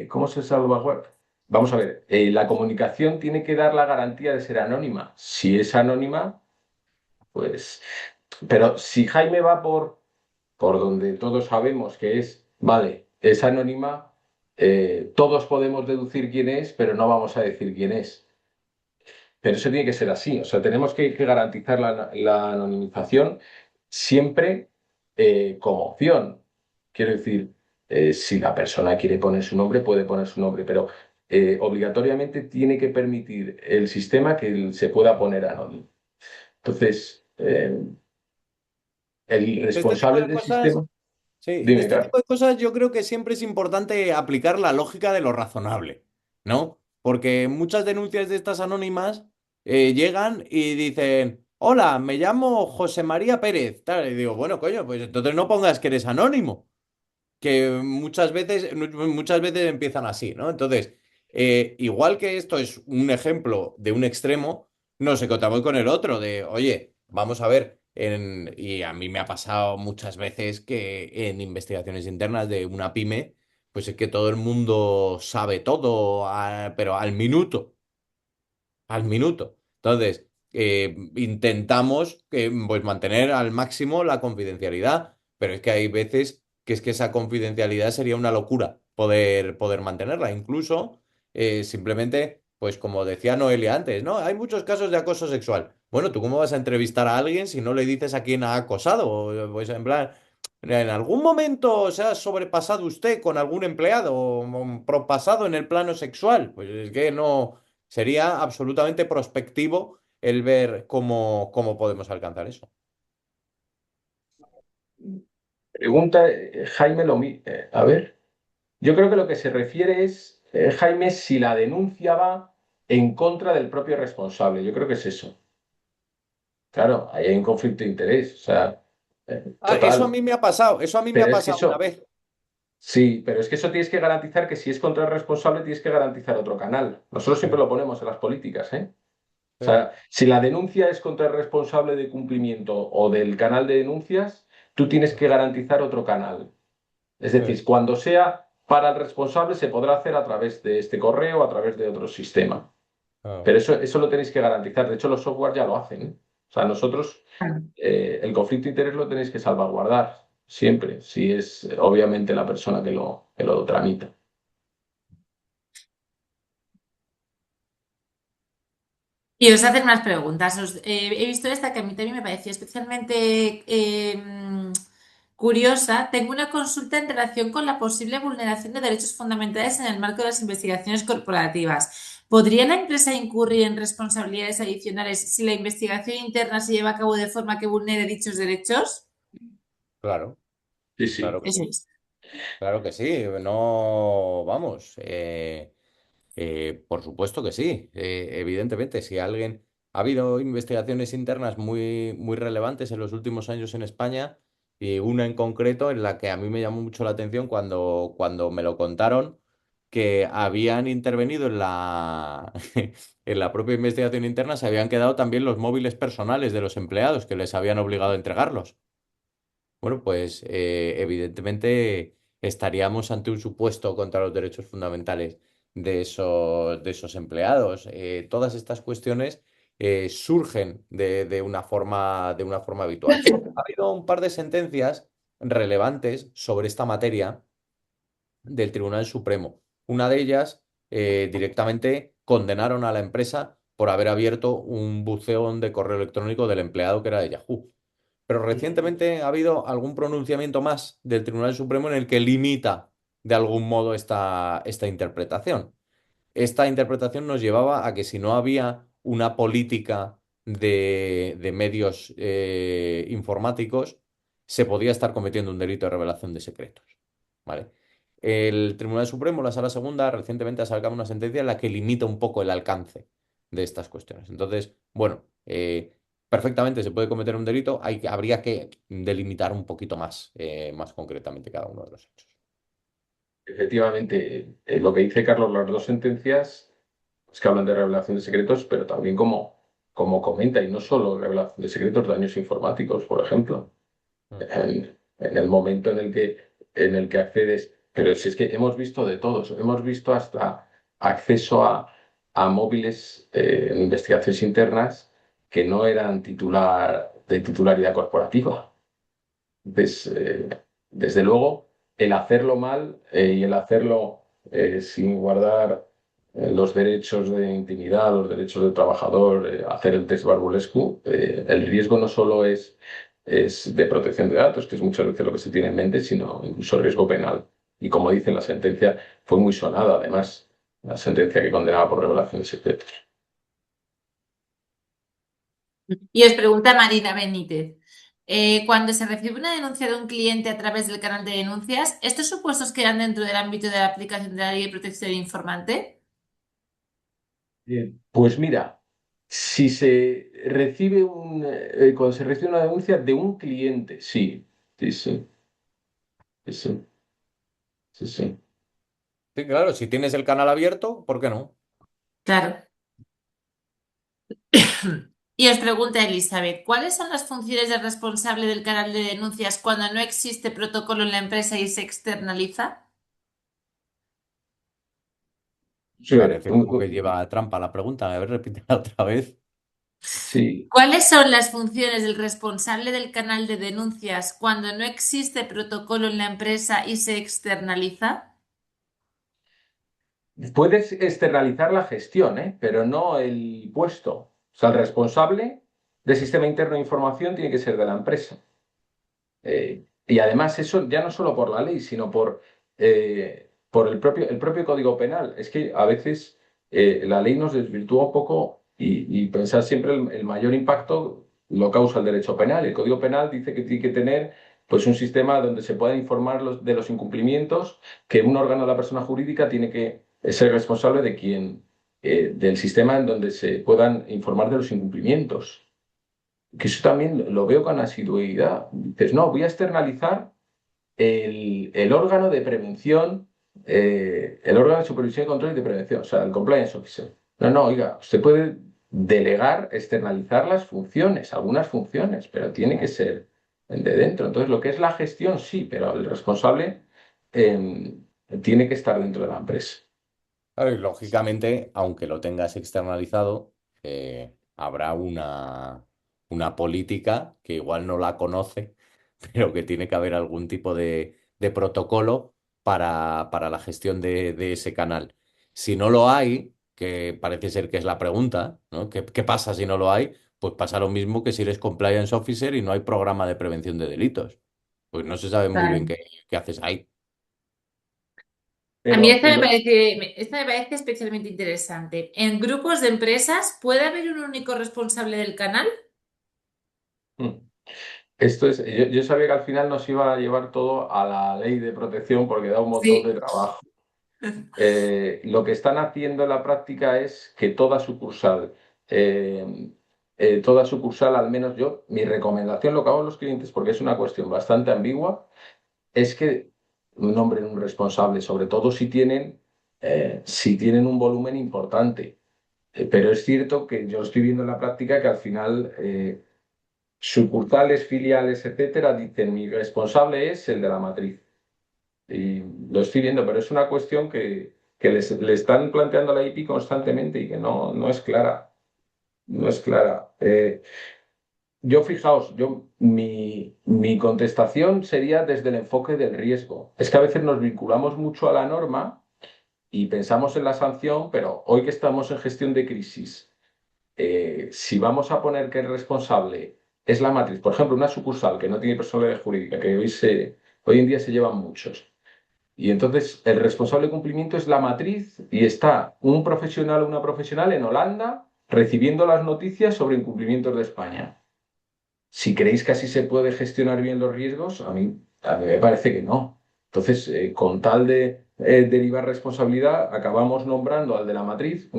¿Cómo se salvaguarda? Vamos a ver, la comunicación tiene que dar la garantía de ser anónima. Si es anónima, pues... Pero si Jaime va por donde todos sabemos que es, vale, es anónima, todos podemos deducir quién es, pero no vamos a decir quién es. Pero eso tiene que ser así, o sea, tenemos que garantizar la anonimización siempre como opción. Quiero decir, si la persona quiere poner su nombre, puede poner su nombre, pero obligatoriamente tiene que permitir el sistema que se pueda poner anónimo. Entonces, el Este tipo responsable de del cosas, sistema, sí, de dime, este claro. tipo de cosas yo creo que siempre es importante aplicar la lógica de lo razonable, ¿no? Porque muchas denuncias de estas anónimas llegan y dicen, hola, me llamo José María Pérez, tal, y digo, bueno, coño, pues entonces no pongas que eres anónimo, que muchas veces empiezan así, ¿no? Entonces, igual que esto es un ejemplo de un extremo, nos encontramos con el otro, de, oye, vamos a ver, y a mí me ha pasado muchas veces que en investigaciones internas de una pyme, pues es que todo el mundo sabe todo, pero al minuto, al minuto. Entonces, intentamos pues, mantener al máximo la confidencialidad, pero es que hay veces que es que esa confidencialidad sería una locura poder mantenerla. Incluso, simplemente, pues como decía Noelia antes, ¿no? Hay muchos casos de acoso sexual. Bueno, ¿tú cómo vas a entrevistar a alguien si no le dices a quién ha acosado? Pues en plan, ¿en algún momento se ha sobrepasado usted con algún empleado o propasado en el plano sexual? Pues es que no. Sería absolutamente prospectivo el ver cómo podemos alcanzar eso. Pregunta Jaime a ver. Yo creo que lo que se refiere es Jaime, si la denuncia va en contra del propio responsable. Yo creo que es eso. Claro, ahí hay un conflicto de interés, o sea, Eso a total. mí me ha pasado, eso a mí me ha Pero es que pasado una eso, vez. sí, pero es que eso tienes que garantizar que si es contra el responsable, tienes que garantizar otro canal. Nosotros siempre Sí, lo ponemos en las políticas, ¿eh? O sí, sea, si la denuncia es contra el responsable de cumplimiento o del canal de denuncias, tú tienes que garantizar otro canal. Es sí, decir, cuando sea para el responsable, se podrá hacer a través de este correo o a través de otro sistema. ah, Pero eso lo tenéis que garantizar. De hecho, los software ya lo hacen, ¿eh? O sea, nosotros el conflicto de interés lo tenéis que salvaguardar siempre, si es obviamente la persona que lo tramita. Y os hacen más preguntas. He visto esta que a mí también me pareció especialmente curiosa. Tengo una consulta en relación con la posible vulneración de derechos fundamentales en el marco de las investigaciones corporativas. ¿Podría la empresa incurrir en responsabilidades adicionales si la investigación interna se lleva a cabo de forma que vulnere dichos derechos? claro, Sí, sí. claro que Eso sí. es. Claro que sí, no, vamos, por supuesto que sí, evidentemente, si alguien, ha habido investigaciones internas muy, muy relevantes en los últimos años en España y una en concreto en la que a mí me llamó mucho la atención cuando me lo contaron, que habían intervenido en en la propia investigación interna, se habían quedado también los móviles personales de los empleados que les habían obligado a entregarlos. Bueno, pues evidentemente estaríamos ante un supuesto contra los derechos fundamentales de esos empleados. Todas estas cuestiones surgen de una forma habitual. Ha habido un par de sentencias relevantes sobre esta materia del Tribunal Supremo. Una de ellas directamente condenaron a la empresa por haber abierto un buzón de correo electrónico del empleado que era de Yahoo. Pero recientemente ha habido algún pronunciamiento más del Tribunal Supremo en el que limita de algún modo esta interpretación. Esta interpretación nos llevaba a que si no había una política de medios informáticos, se podía estar cometiendo un delito de revelación de secretos. ¿Vale? El Tribunal Supremo, la Sala Segunda, recientemente ha sacado una sentencia en la que limita un poco el alcance de estas cuestiones. Entonces, bueno, perfectamente se puede cometer un delito, habría que delimitar un poquito más, más concretamente cada uno de los hechos. Efectivamente, lo que dice Carlos, las dos sentencias es que hablan de revelación de secretos, pero también como comenta, y no solo revelación de secretos, daños informáticos, por ejemplo. Mm. En el momento en el que accedes, pero si es que hemos visto de todos, hemos visto hasta acceso a móviles en investigaciones internas que no eran de titularidad corporativa. Entonces, desde luego, el hacerlo mal y el hacerlo sin guardar los derechos de intimidad, los derechos del trabajador, hacer el test Barbulescu, el riesgo no solo es de protección de datos, que es muchas veces lo que se tiene en mente, sino incluso riesgo penal. Y como dice la sentencia, fue muy sonada, además, la sentencia que condenaba por revelación de secretos. Y os pregunta Marina Benítez. Cuando se recibe una denuncia de un cliente a través del canal de denuncias, ¿estos supuestos quedan dentro del ámbito de la aplicación de la Ley de Protección del Informante? Pues mira, si se recibe cuando se recibe una denuncia de un cliente, sí, sí, sí, sí, sí, sí, sí. Sí, claro, si tienes el canal abierto, ¿por qué no? Claro. Y os pregunta Elizabeth, ¿cuáles son las funciones del responsable del canal de denuncias cuando no existe protocolo en la empresa y se externaliza? Sí, Parece como que lleva trampa la pregunta. A ver, repítela otra vez. sí. ¿Cuáles son las funciones del responsable del canal de denuncias cuando no existe protocolo en la empresa y se externaliza? Puedes externalizar la gestión, ¿eh? Pero no el puesto. O sea, el responsable del sistema interno de información tiene que ser de la empresa. Y además eso ya no solo por la ley, sino por el propio Código Penal. Es que a veces la ley nos desvirtúa un poco y pensar siempre el mayor impacto lo causa el derecho penal. El Código Penal dice que tiene que tener pues, un sistema donde se pueda informar de los incumplimientos, que un órgano de la persona jurídica tiene que es el responsable del sistema en donde se puedan informar de los incumplimientos. Que eso también lo veo con asiduidad. Dices, no, voy a externalizar el órgano de prevención, el órgano de supervisión, control y de prevención, o sea, el compliance officer. No, no, oiga, usted puede delegar, externalizar las funciones, algunas funciones, pero tiene que ser de dentro. Entonces, lo que es la gestión, sí, pero el responsable eh, tiene que estar dentro de la empresa. Claro, y lógicamente, aunque lo tengas externalizado, habrá una política que igual no la conoce, pero que tiene que haber algún tipo de protocolo para la gestión de ese canal. Si no lo hay, que parece ser que es la pregunta, ¿no? ¿Qué pasa si no lo hay? Pues pasa lo mismo que si eres compliance officer y no hay programa de prevención de delitos. Pues no se sabe muy bien Claro. qué haces ahí. A mí Pero esta me parece especialmente interesante. ¿En grupos de empresas puede haber un único responsable del canal? mm, esto es, yo sabía que al final nos iba a llevar todo a la ley de protección porque da un montón de Sí. trabajo. Lo que están haciendo en la práctica es que eh, toda sucursal, al menos yo, mi recomendación, lo que hago a los clientes, porque es una cuestión bastante ambigua, es que nombren un responsable, sobre todo si tienen un volumen importante. Pero es cierto que yo estoy viendo en la práctica que al final sucursales, filiales, etcétera, dicen mi responsable es el de la matriz. Y lo estoy viendo, pero es una cuestión que le están planteando a la IP constantemente y que no es clara. No es clara. Fijaos, mi contestación sería desde el enfoque del riesgo. Es que a veces nos vinculamos mucho a la norma y pensamos en la sanción, pero hoy que estamos en gestión de crisis, si vamos a poner que el responsable es la matriz, por ejemplo, una sucursal que no tiene personalidad jurídica, que hoy en día se llevan muchos. Y entonces el responsable de cumplimiento es la matriz y está un profesional o una profesional en Holanda recibiendo las noticias sobre incumplimientos de España. Si creéis que así se puede gestionar bien los riesgos, a mí me parece que no. Entonces, con tal de derivar responsabilidad, acabamos nombrando al de la matriz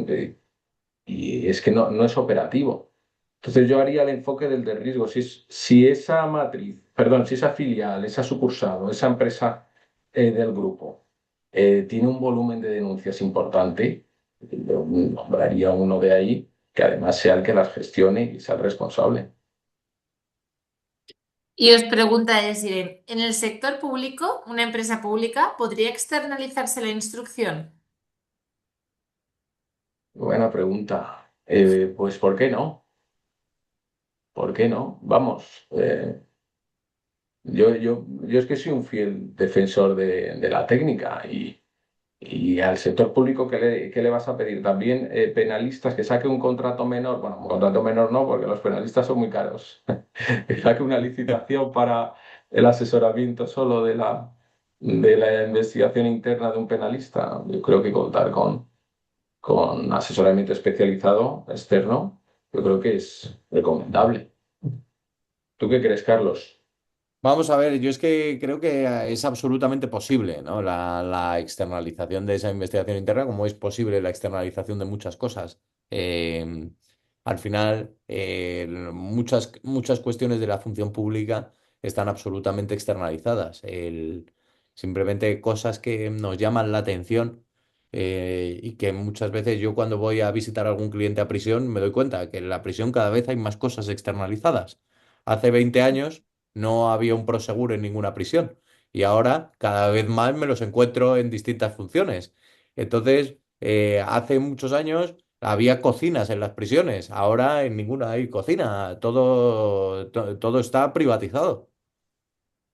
y es que no es operativo. Entonces yo haría el enfoque del riesgo. Si esa matriz, perdón, si esa filial, esa sucursal o esa empresa del grupo tiene un volumen de denuncias importante, yo nombraría uno de ahí que además sea el que las gestione y sea el responsable. Y os pregunta Desiree, ¿en el sector público, una empresa pública podría externalizarse la instrucción? Buena pregunta. Pues ¿por qué no? ¿Por qué no? Vamos. Yo es que soy un fiel defensor de la técnica y al sector público, ¿qué le vas a pedir? También penalistas que saque un contrato menor, bueno, un contrato menor no, porque los penalistas son muy caros, que saque una licitación para el asesoramiento solo de la investigación interna de un penalista. Yo creo que contar con asesoramiento especializado externo, yo creo que es recomendable. ¿Tú qué crees, Carlos? Vamos a ver, yo es que creo que es absolutamente posible, ¿no? La externalización de esa investigación interna, como es posible la externalización de muchas cosas. Al final, muchas cuestiones de la función pública están absolutamente externalizadas. Simplemente cosas que nos llaman la atención y que muchas veces yo cuando voy a visitar a algún cliente a prisión me doy cuenta que en la prisión cada vez hay más cosas externalizadas. Hace 20 años no había un proseguro en ninguna prisión y ahora cada vez más me los encuentro en distintas funciones. Entonces, hace muchos años había cocinas en las prisiones, ahora en ninguna hay cocina, todo está privatizado.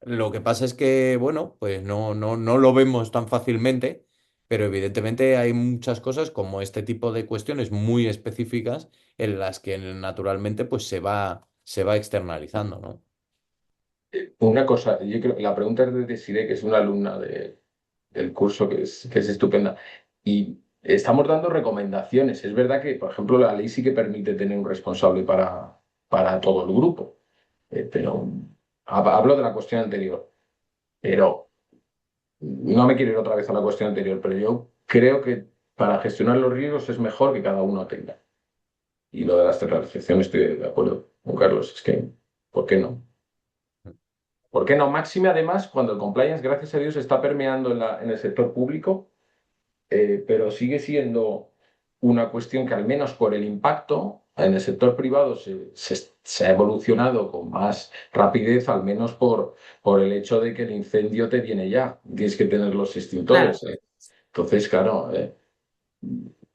Lo que pasa es que, bueno, pues no lo vemos tan fácilmente, pero evidentemente hay muchas cosas como este tipo de cuestiones muy específicas en las que naturalmente pues se va externalizando, ¿no? Una cosa, yo creo, la pregunta es de Desiree, que es una alumna del curso que es estupenda. Y estamos dando recomendaciones. Es verdad que, por ejemplo, la ley sí que permite tener un responsable para todo el grupo. Pero hablo de la cuestión anterior. Pero no me quiero ir otra vez a la cuestión anterior, pero yo creo que para gestionar los riesgos es mejor que cada uno tenga. Y lo de la externalización estoy de acuerdo con Carlos, es que, ¿por qué no? ¿Por qué no? Máxime, además, cuando el compliance, gracias a Dios, está permeando en el sector público, pero sigue siendo una cuestión que, al menos por el impacto, en el sector privado se ha evolucionado con más rapidez, al menos por el hecho de que el incendio te viene ya. Tienes que tener los Claro. extintores. Entonces, claro,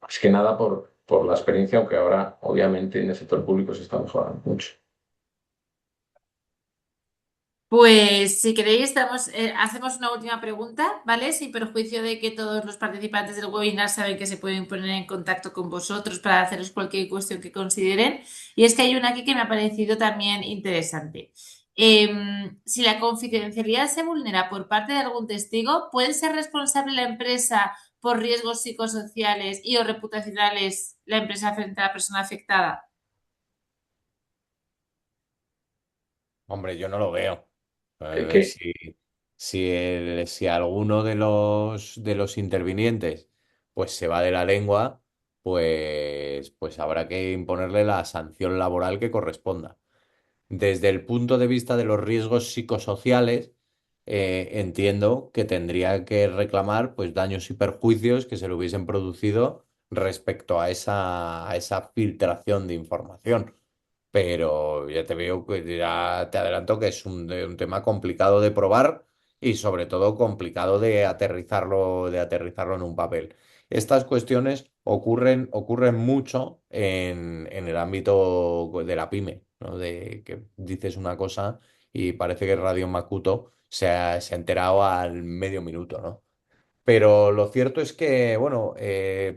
más que nada por la experiencia, aunque ahora, obviamente, en el sector público se está mejorando mucho. Pues si queréis, hacemos una última pregunta, ¿vale? Sin perjuicio de que todos los participantes del webinar saben que se pueden poner en contacto con vosotros para haceros cualquier cuestión que consideren. Y es que hay una aquí que me ha parecido también interesante. Si la confidencialidad se vulnera por parte de algún testigo, ¿puede ser responsable la empresa por riesgos psicosociales y o reputacionales la empresa frente a la persona afectada? Hombre, yo no lo veo. ¿El Eh, qué? si, si alguno de los intervinientes pues se va de la lengua, pues habrá que imponerle la sanción laboral que corresponda. Desde el punto de vista de los riesgos psicosociales, entiendo que tendría que reclamar pues daños y perjuicios que se le hubiesen producido respecto a esa filtración de información. Pero ya te veo que ya te adelanto que es un tema complicado de probar y sobre todo complicado de aterrizarlo en un papel. Estas cuestiones ocurren mucho en el ámbito de la pyme, ¿no? De que dices una cosa y parece que Radio Macuto se ha enterado al medio minuto, ¿no? Pero lo cierto es que, bueno,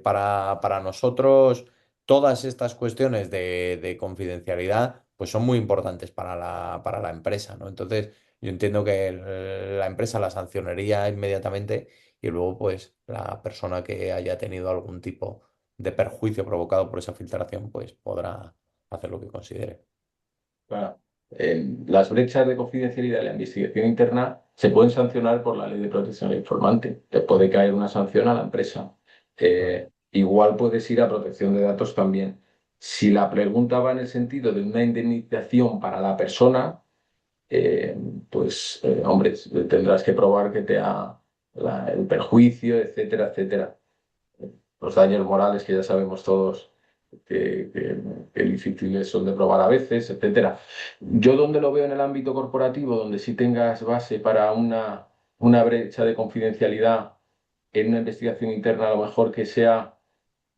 para nosotros todas estas cuestiones de confidencialidad pues son muy importantes para la empresa, ¿no? Entonces, yo entiendo que la empresa la sancionaría inmediatamente y luego, pues, la persona que haya tenido algún tipo de perjuicio provocado por esa filtración, pues podrá hacer lo que considere. Claro. Las brechas de confidencialidad de la investigación interna se pueden sancionar por la Ley de Protección al Informante. Te puede caer una sanción a la empresa. Mm. Igual puedes ir a protección de datos también. Si la pregunta va en el sentido de una indemnización para la persona, eh, hombre, tendrás que probar que te ha el perjuicio, etcétera, etcétera. Los daños morales que ya sabemos todos que difíciles son de probar a veces, etcétera. Yo donde lo veo en el ámbito corporativo, donde sí tengas base para una brecha de confidencialidad en una investigación interna, a lo mejor que sea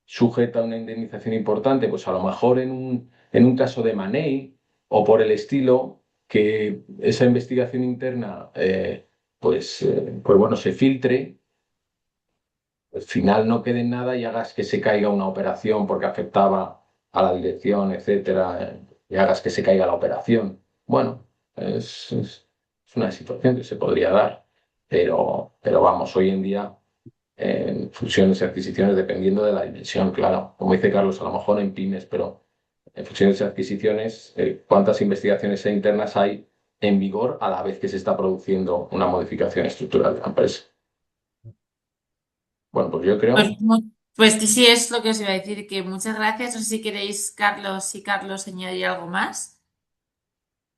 sujeta a una indemnización importante, pues a lo mejor en un caso de Manei o por el estilo, que esa investigación interna pues bueno, se filtre, al final no quede en nada y hagas que se caiga una operación porque afectaba a la dirección, etcétera, y hagas que se caiga la operación. Bueno, es una situación que se podría dar, pero vamos, hoy en día en fusiones y adquisiciones, dependiendo de la dimensión, claro. Como dice Carlos, a lo mejor en pymes, pero en fusiones y adquisiciones, ¿cuántas investigaciones internas hay en vigor a la vez que se está produciendo una modificación estructural de la empresa? Bueno, pues yo Pues, creo. pues sí, es lo que os iba a decir, que muchas gracias. No sé si queréis, Carlos y Carlos, añadir algo más.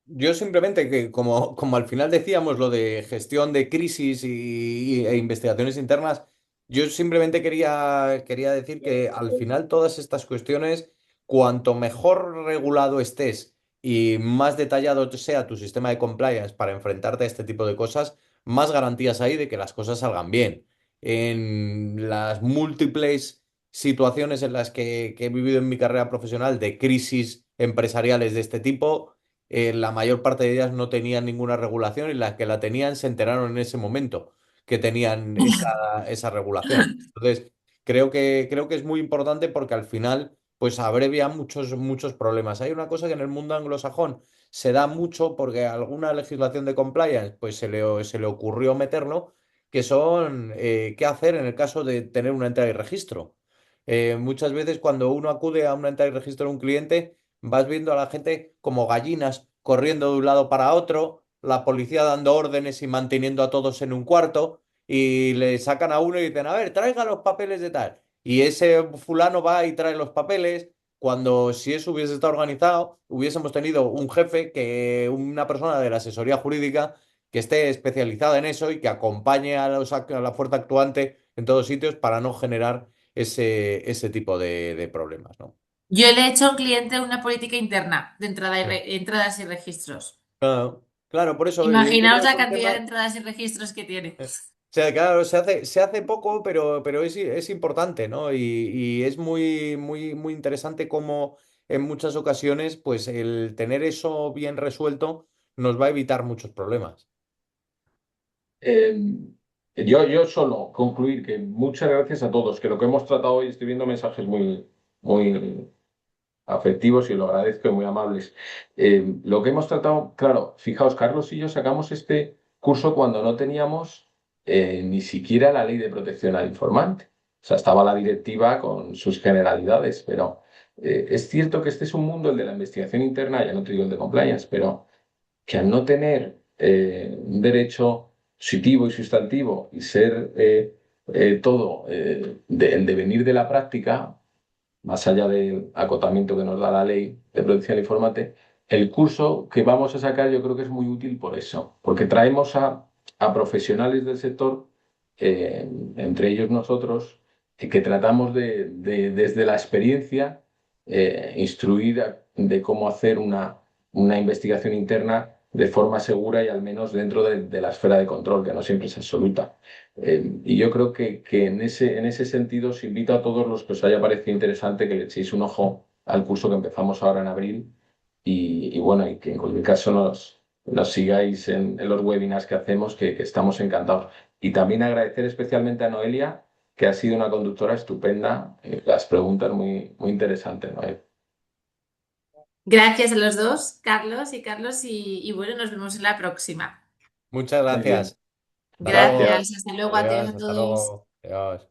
Yo simplemente que, como al final decíamos lo de gestión de crisis e investigaciones internas, yo simplemente quería decir que al final todas estas cuestiones, cuanto mejor regulado estés y más detallado sea tu sistema de compliance para enfrentarte a este tipo de cosas, más garantías hay de que las cosas salgan bien. En las múltiples situaciones en las que he vivido en mi carrera profesional de crisis empresariales de este tipo, la mayor parte de ellas no tenían ninguna regulación y las que la tenían se enteraron en ese momento que tenían esa regulación. Entonces, creo que es muy importante porque al final, pues abrevia muchos problemas. Hay una cosa que en el mundo anglosajón se da mucho porque alguna legislación de compliance, pues se le ocurrió meterlo, que son qué hacer en el caso de tener una entrada y registro. Muchas veces cuando uno acude a una entrada y registro de un cliente, vas viendo a la gente como gallinas corriendo de un lado para otro, la policía dando órdenes y manteniendo a todos en un cuarto, y le sacan a uno y dicen, a ver, traiga los papeles de tal. Y ese fulano va y trae los papeles, cuando si eso hubiese estado organizado, hubiésemos tenido un jefe, una persona de la asesoría jurídica que esté especializada en eso y que acompañe a la fuerza actuante en todos sitios para no generar ese tipo de problemas, ¿no? Yo le he hecho a un cliente una política interna de entradas y registros. Claro, claro, por eso yo Imaginaos creo la que el cantidad de tema, entradas y registros que tiene. o sea, claro, se hace poco, pero es importante, ¿no? Y es muy, muy, muy interesante cómo en muchas ocasiones, pues el tener eso bien resuelto nos va a evitar muchos problemas. Eh, yo solo concluir que muchas gracias a todos, que lo que hemos tratado hoy, estoy viendo mensajes muy afectivos y lo agradezco y muy amables. Lo que hemos tratado, claro, fijaos, Carlos y yo sacamos este curso cuando no teníamos ni siquiera la ley de protección al informante. O sea, estaba la directiva con sus generalidades, pero es cierto que este es un mundo, el de la investigación interna, ya no te digo el de compliance, pero que al no tener un derecho positivo y sustantivo y ser todo el devenir de la práctica, más allá del acotamiento que nos da la ley de protección del informante, el curso que vamos a sacar yo creo que es muy útil por eso, porque traemos a profesionales del sector, entre ellos nosotros, que tratamos desde la experiencia, instruir de cómo hacer una investigación interna de forma segura y al menos dentro de la esfera de control, que no siempre es absoluta. Y yo creo que en ese sentido os invito a todos los que os haya parecido interesante que le echéis un ojo al curso que empezamos ahora en abril y bueno, y que en cualquier caso nos sigáis en los webinars que hacemos, que estamos encantados. Y también agradecer especialmente a Noelia, que ha sido una conductora estupenda, las preguntas muy interesantes, Noelia. Gracias a los dos, Carlos y Carlos, y bueno, nos vemos en la próxima. Muchas Muy bien, gracias. Hasta luego. gracias. Gracias, hasta luego, adiós Adiós, a hasta todos. luego. Adiós.